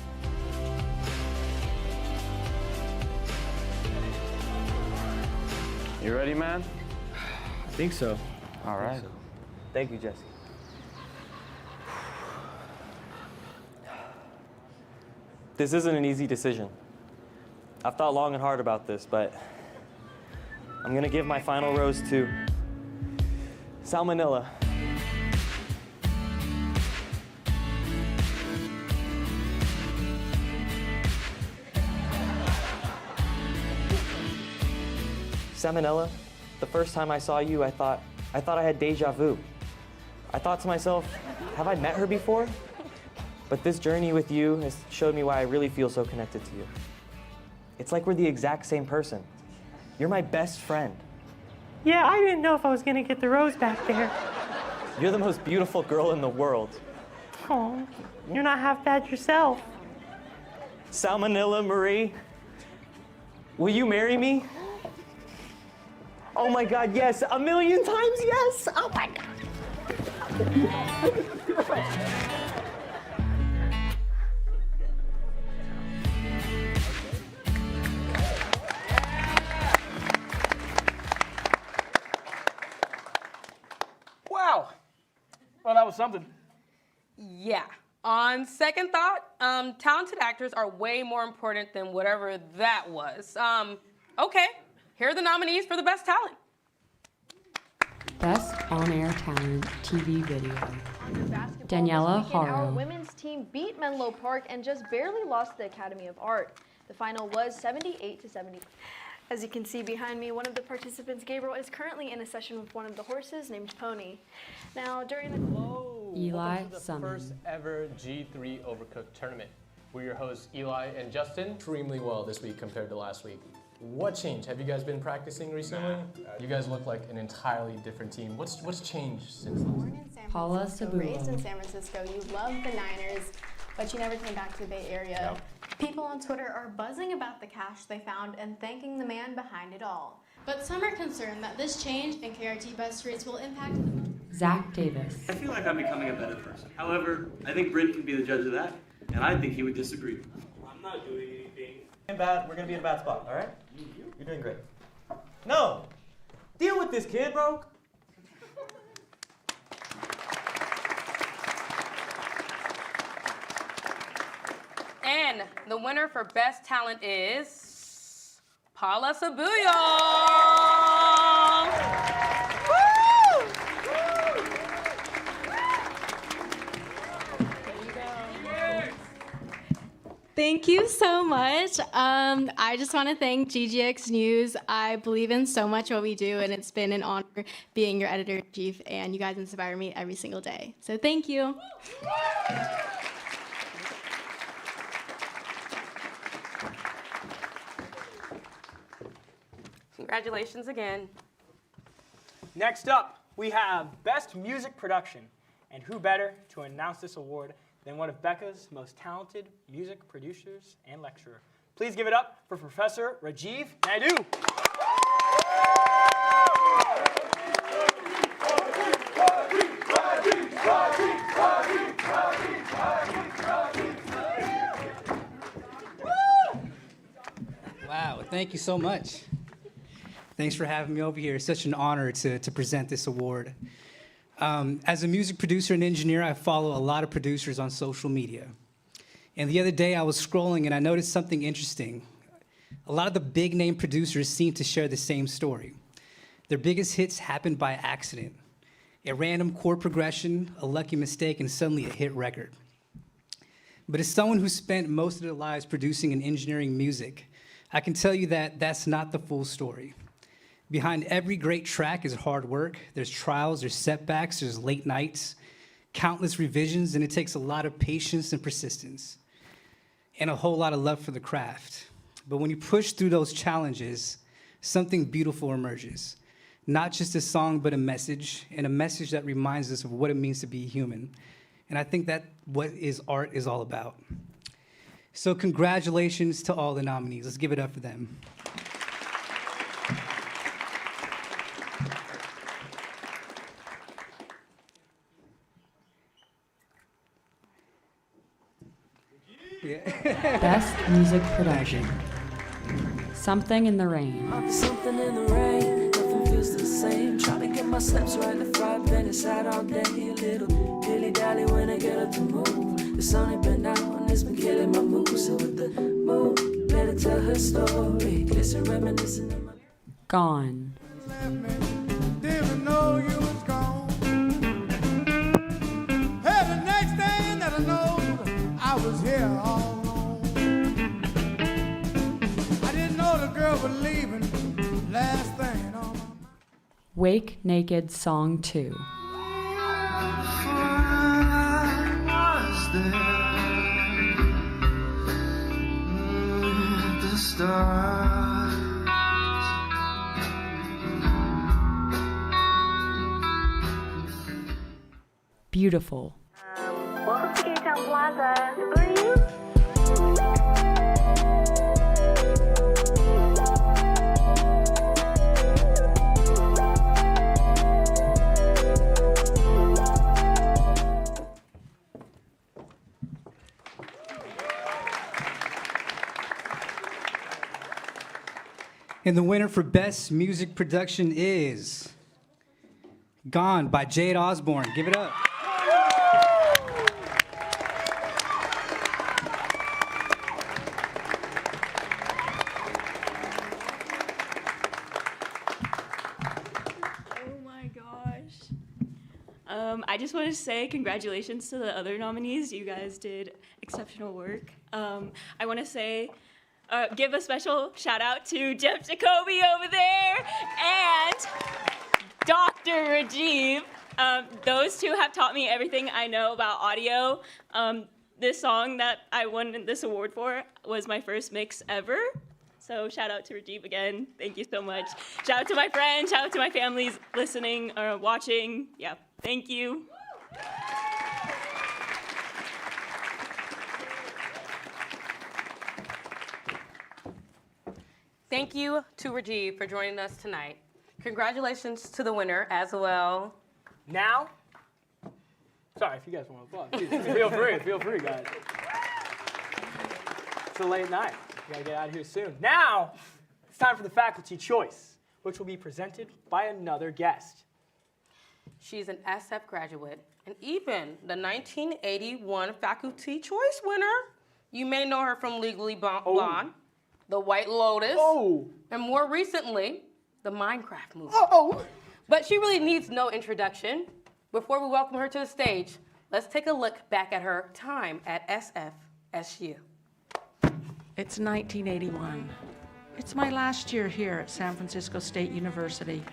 You ready, man? I think so. All right. Thank you, Jesse. This isn't an easy decision. I've thought long and hard about this, but I'm gonna give my final rose to Salmonella. Salmonella, the first time I saw you, I thought I had deja vu. I thought to myself, have I met her before? But this journey with you has showed me why I really feel so connected to you. It's like we're the exact same person. You're my best friend. Yeah, I didn't know if I was gonna get the rose back there. You're the most beautiful girl in the world. Oh, you're not half bad yourself. Salmonella Marie, will you marry me? Oh my God, yes, 1,000,000 times yes! Oh my God. Wow. Well, that was something. Yeah. On second thought, talented actors are way more important than whatever that was. Okay, here are the nominees for the best talent. Best on-air talent TV video. Daniela Daniela Our Haro. women's team beat Menlo Park and just barely lost the Academy of Art. The final was 78-70. As you can see behind me, one of the participants, Gabriel, is currently in a session with one of the horses named Pony. Now, during the... Eli The Summon. first ever G3 Overcooked tournament. We're your hosts, Eli and Justin. Extremely well this week compared to last week. What changed? Have you guys been practicing recently? You guys look like an entirely different team. What's changed since last week? Paula Raised in Sabulo. San Francisco, you love the Niners, but you never came back to the Bay Area. Yep. People on Twitter are buzzing about the cash they found and thanking the man behind it all. But some are concerned that this change in KRT best rates will impact Zach Davis. I feel like I'm becoming a better person. However, I think Brent can be the judge of that, and I think he would disagree. I'm not doing anything. We're gonna be in a bad spot, all right? You're doing great. No! Deal with this kid, bro! And the winner for best talent is Paula Sabuyo. Thank you so much. I just want to thank GGX News. I believe in so much what we do, and it's been an honor being your editor-in-chief, and you guys inspire me every single day. So thank you. Congratulations again. Next up, we have Best Music Production. And who better to announce this award than one of BECA's most talented music producers and lecturer. Please give it up for Professor Rajiv Naidu. Wow, thank you so much. Thanks for having me over here. It's such an honor to present this award. As a music producer and engineer, I follow a lot of producers on social media. And the other day I was scrolling and I noticed something interesting. A lot of the big name producers seem to share the same story. Their biggest hits happened by accident. A random chord progression, a lucky mistake, and suddenly a hit record. But as someone who spent most of their lives producing and engineering music, I can tell you that that's not the full story. Behind every great track is hard work. There's trials, there's setbacks, there's late nights, countless revisions, and it takes a lot of patience and persistence, and a whole lot of love for the craft. But when you push through those challenges, something beautiful emerges. Not just a song, but a message, and a message that reminds us of what it means to be human. And I think that what art is all about. So congratulations to all the nominees. Let's give it up for them. Best music production. Something in the Rain. Something in the rain, nothing feels the same. Trying to get my steps right, left, right, been inside all day. A little dilly-dally when I get up to move. The sun ain't been out and it's been killing my mood. So with the moon, let her tell her story. Glisten, reminiscing of my... Gone. Didn't know you was gone. Hey, the next thing that I know, I was here all alone. I didn't know the girl was leaving. Last thing on my mind. Wake Naked Song 2. The stars. Beautiful. Welcome to K-Town Plaza. Who are you? And the winner for Best Music Production is Gone by Jade Osborne. Give it up. I just want to say congratulations to the other nominees. You guys did exceptional work. I want to say, give a special shout out to Jeff Jacoby over there and Dr. Rajiv. Those two have taught me everything I know about audio. This song that I won this award for was my first mix ever. So shout out to Rajiv again. Thank you so much. Shout out to my friends, shout out to my families listening or watching. Yeah, thank you. Thank you to Rajiv for joining us tonight. Congratulations to the winner as well. Now, sorry if you guys want to applaud. Feel free, guys. It's a late night. We gotta get out of here soon. Now, it's time for the faculty choice, which will be presented by another guest. She's an SF graduate and even the 1981 faculty choice winner. You may know her from Legally Blonde, The White Lotus, and more recently, the Minecraft movie. But she really needs no introduction. Before we welcome her to the stage, let's take a look back at her time at SFSU. It's 1981. It's my last year here at San Francisco State University.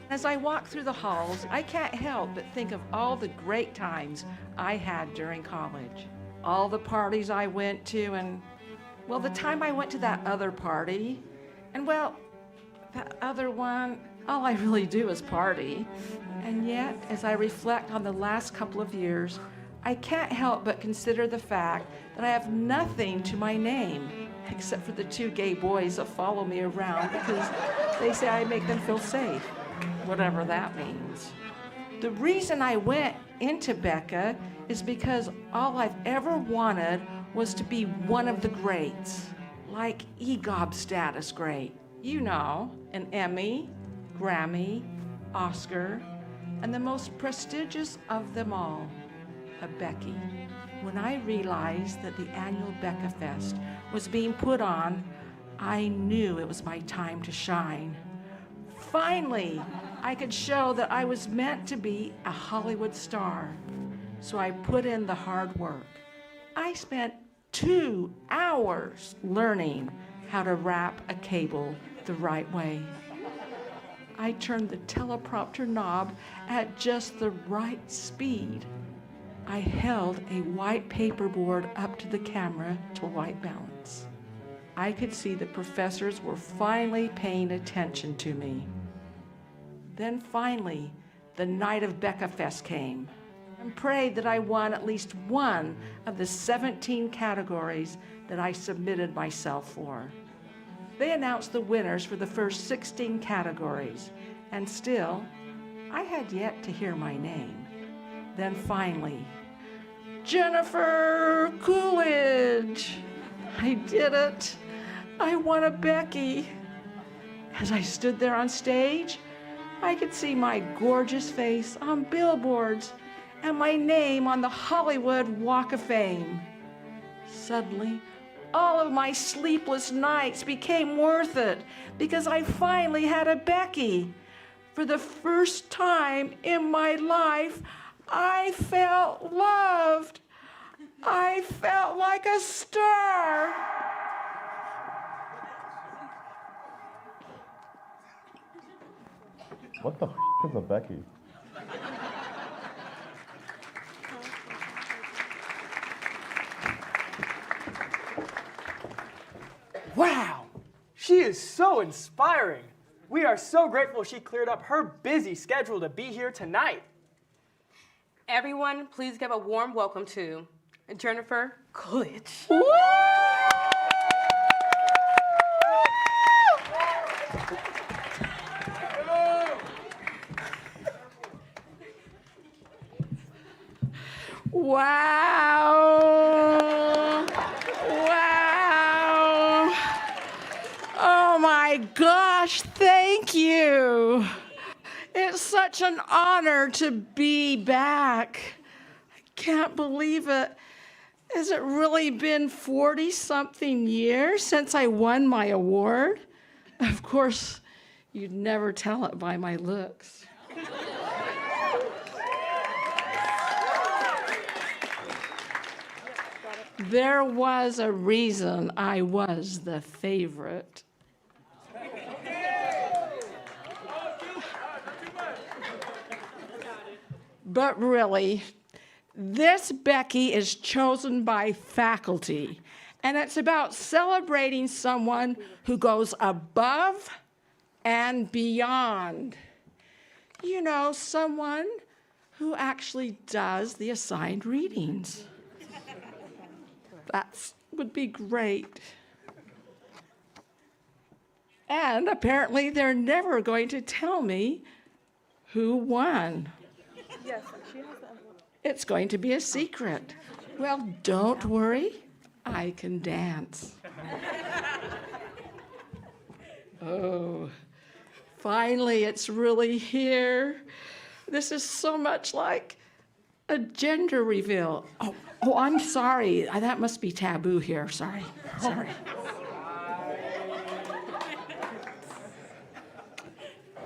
As I walk through the halls, I can't help but think of all the great times I had during college. All the parties I went to and, well, the time I went to that other party, and well, that other one, all I really do is party. And yet, as I reflect on the last couple of years, I can't help but consider the fact that I have nothing to my name, except for the 2 gay boys that follow me around because they say I make them feel safe, whatever that means. The reason I went into BECA is because all I've ever wanted was to be one of the greats, like EGOB status great. You know, an Emmy, Grammy, Oscar, and the most prestigious of them all, a Becky. When I realized that the annual BECAfest was being put on, I knew it was my time to shine. Finally, I could show that I was meant to be a Hollywood star. So I put in the hard work. I spent 2 hours learning how to wrap a cable the right way. I turned the teleprompter knob at just the right speed. I held a white paperboard up to the camera to white balance. I could see the professors were finally paying attention to me. Then finally, the night of BECAfest came, and prayed that I won at least one of the 17 categories that I submitted myself for. They announced the winners for the first 16 categories, and still, I had yet to hear my name. Then finally, Jennifer Coolidge. I did it. I won a Becky. As I stood there on stage, I could see my gorgeous face on billboards and my name on the Hollywood Walk of Fame. Suddenly, all of my sleepless nights became worth it because I finally had a Becky. For the first time in my life, I felt loved. I felt like a star. What the is a Becky? Wow, she is so inspiring. We are so grateful she cleared up her busy schedule to be here tonight. Everyone, please give a warm welcome to Jennifer Coolidge. Wow. Wow. Oh my gosh, thank you. It's such an honor to be back. I can't believe it. Has it really been 40-something years since I won my award? Of course, you'd never tell it by my looks. There was a reason I was the favorite. But really, this Becky is chosen by faculty, and it's about celebrating someone who goes above and beyond. You know, someone who actually does the assigned readings. That would be great. And apparently they're never going to tell me who won. Yes, she has the envelope. It's going to be a secret. Well, don't worry, I can dance. Oh, finally it's really here. This is so much like a gender reveal. Oh, I'm sorry. That must be taboo here. Sorry.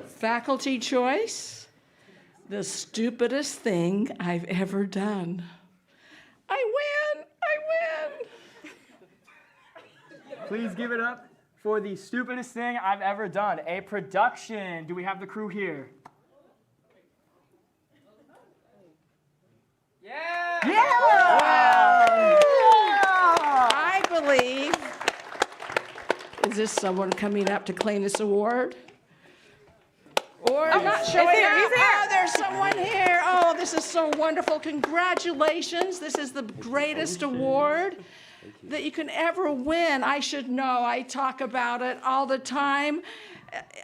Faculty choice, the stupidest thing I've ever done. I win! Please give it up for the stupidest thing I've ever done, a production. Do we have the crew here? Yeah! Yeah! I believe, is this someone coming up to claim this award? Or I'm not sure. He's here. Oh, there's someone here. Oh, this is so wonderful. Congratulations. This is the greatest award that you can ever win. I should know. I talk about it all the time.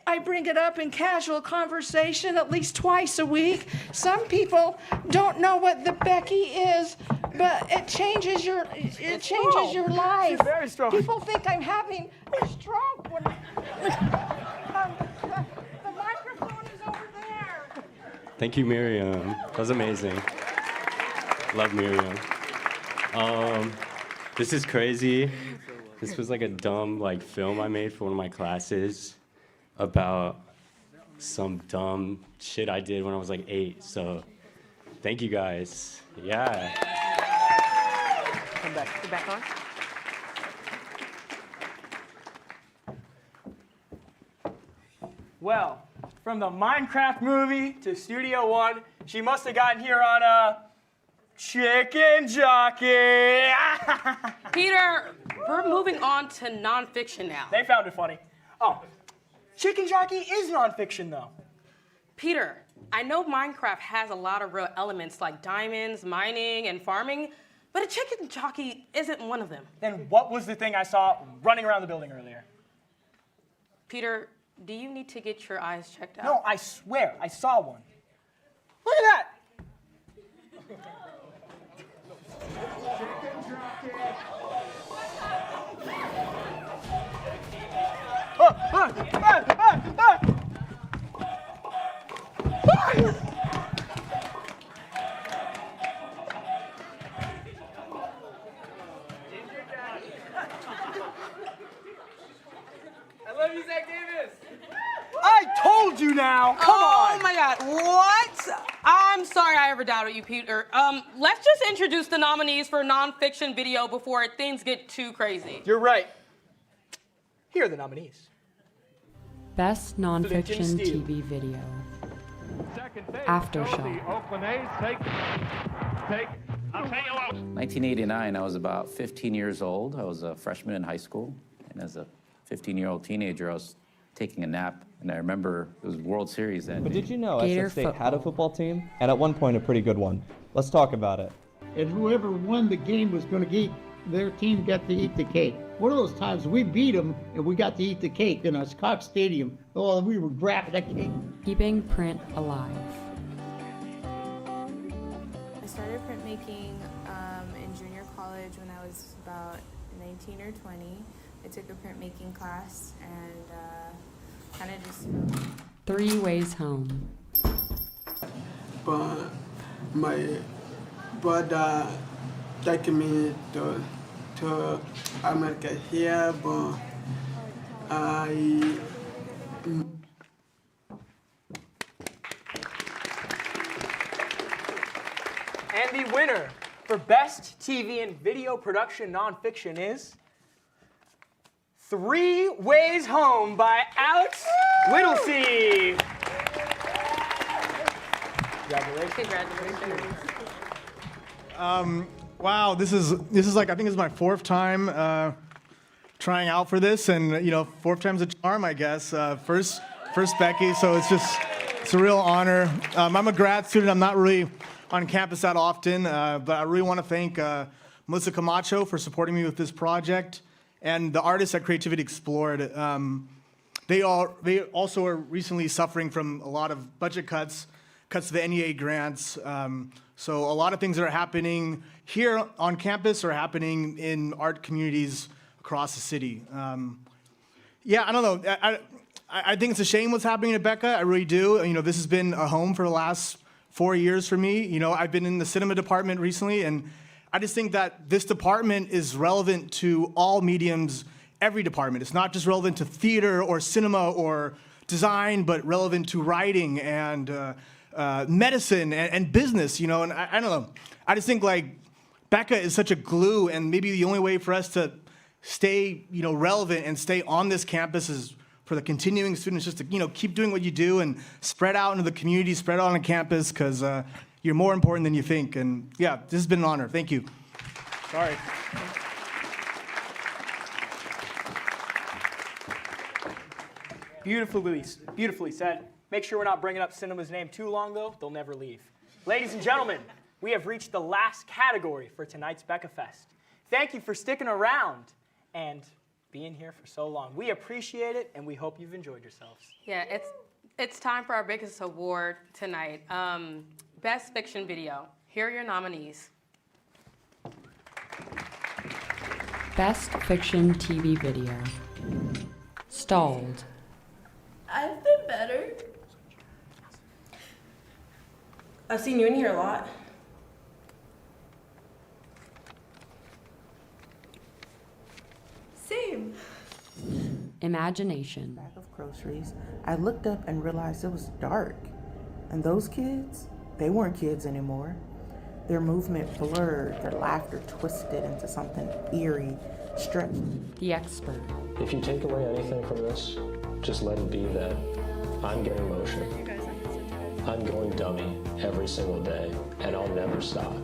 I bring it up in casual conversation at least twice a week. Some people don't know what the BECA is, but it changes your life. She's very strong. People think I'm having a stroke when the microphone is over there. Thank you, Miriam. That was amazing. Love Miriam. This is crazy. This was like a dumb film I made for one of my classes about some dumb shit I did when I was 8. So thank you guys. Yeah. Come back. Get back on. Well, from the Minecraft movie to Studio One, she must have gotten here on a chicken jockey. Peter, we're moving on to nonfiction now. They found it funny. Oh, chicken jockey is nonfiction, though. Peter, I know Minecraft has a lot of real elements like diamonds, mining, and farming, but a chicken jockey isn't one of them. Then what was the thing I saw running around the building earlier? Peter, do you need to get your eyes checked out? No, I swear, I saw one. Look at that. I love you, Zach Davis. I told you now. Come on. Oh my God, what? I'm sorry I ever doubted you, Peter. Let's just introduce the nominees for nonfiction video before things get too crazy. You're right. Here are the nominees. Best nonfiction TV video. Aftershock. 1989, I was about 15 years old. I was a freshman in high school. And as a 15-year-old teenager, I was taking a nap. And I remember it was World Series then. But did you know Gator SF State football. had a football team? And at one point, a pretty good one. Let's talk about it. And whoever won the game was going to eat, their team got to eat the cake. One of those times we beat them and we got to eat the cake in Cox Stadium. Oh, we were grabbing that cake. Keeping print alive. I started printmaking in junior college when I was about 19 or 20. I took a printmaking class and kind of just... 3 Ways Home. But my brother taking me to America here, but I... And the winner for Best TV and Video Production Nonfiction is 3 Ways Home by Alex Whittlesey. Congratulations. Wow, this is like, I think this is my 4th time trying out for this, and 4th time's a charm, I guess. First BECA, so it's a real honor. I'm a grad student. I'm not really on campus that often, but I really want to thank Melissa Camacho for supporting me with this project, and the artists at Creativity Explored. They also are recently suffering from a lot of budget cuts to the NEA grants. So a lot of things that are happening here on campus are happening in art communities across the city. Yeah, I don't know. I think it's a shame what's happening at BECA. I really do. This has been a home for the last 4 years for me. I've been in the cinema department recently, and I just think that this department is relevant to all mediums, every department. It's not just relevant to theater or cinema or design, but relevant to writing and medicine and business, and I don't know. I just think BECA is such a glue, and maybe the only way for us to stay, relevant and stay on this campus is for the continuing students just to, keep doing what you do and spread out into the community, spread out on campus, because you're more important than you think. And yeah, this has been an honor. Thank you. Sorry. Beautifully said. Make sure we're not bringing up Cinema's name too long, though. They'll never leave. Ladies and gentlemen, we have reached the last category for tonight's BECAfest. Thank you for sticking around and being here for so long. We appreciate it, and we hope you've enjoyed yourselves. Yeah, it's time for our biggest award tonight. Best Fiction Video. Here are your nominees. Best Fiction TV Video. Stalled. I've been better. I've seen you in here a lot. Same. Imagination. Bag of groceries. I looked up and realized it was dark. And those kids, they weren't kids anymore. Their movement blurred, their laughter twisted into something eerie, stretched. The Expert. If you take away anything from this, just let it be that I'm getting motion. I'm going dummy every single day, and I'll never stop.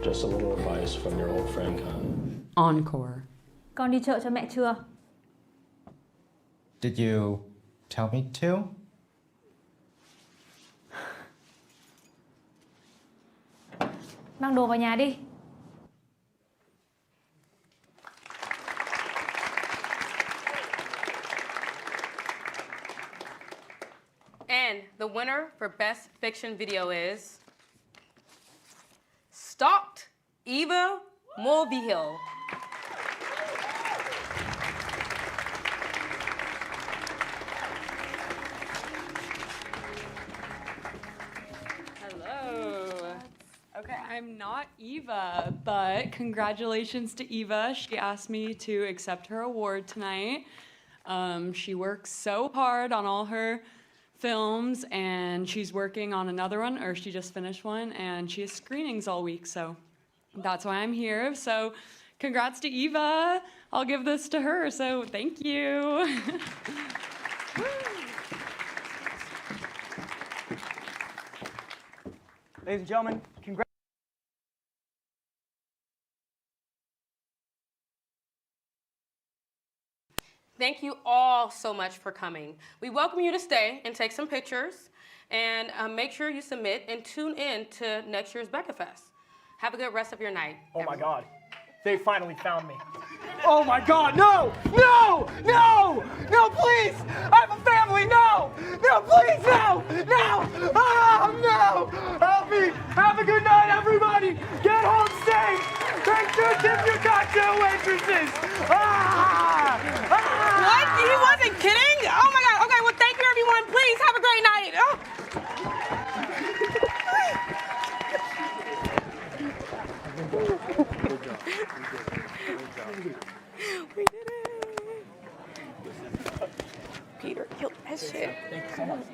Just a little advice from your old friend Con. Encore. Con đi chợ cho mẹ chưa? Did you tell me to? Mang đồ vào nhà đi. And the winner for Best Fiction Video is Stalked Eva Mulvihill. Hello. Okay, I'm not Eva, but congratulations to Eva. She asked me to accept her award tonight. She works so hard on all her films, and she's working on another one, or she just finished one, and she has screenings all week, so that's why I'm here. So congrats to Eva. I'll give this to her, so thank you. Ladies and gentlemen, congrats. Thank you all so much for coming. We welcome you to stay and take some pictures, and make sure you submit and tune in to next year's BECAfest. Have a good rest of your night. Oh my God, they finally found me. Oh my God, no, no, no, no, please, I have a family, no, no, please, no, no, oh no, help me, have a good night, everybody, get home safe, make sure tip your cocktail waitresses, What? He wasn't kidding? Oh my God. Okay, well, thank you, everyone. Please have a great night. Oh. We did it. Peter killed that shit. Thank you so much.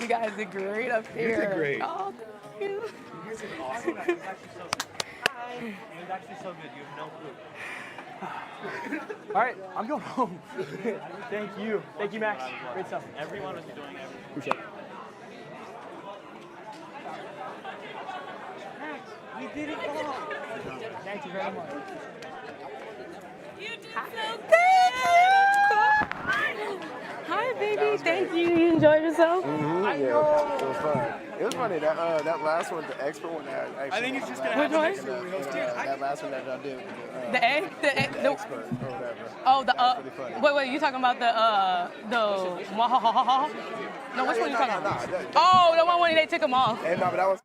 You guys did great up here. You did great. Oh, thank you. You guys did awesome. It was actually so good. Hi. It was actually so good. You have no clue. All right, I'm going home. Thank you. Thank you, Max. Great stuff. Everyone was doing everything. Appreciate it. Max, we did it all. Thank you very much. You did so good. Hi, baby. Thank you. You enjoyed yourself? Mm-hmm. I Yeah, know. it was fun. It was funny that last one, the expert one. I think it's just gonna happen. happen next week. That last one that y'all did. The egg? The expert or whatever. Oh, the That was pretty funny. wait, you talking about the no, which one you talking about? Oh, the one when they took them off. And no, but that was.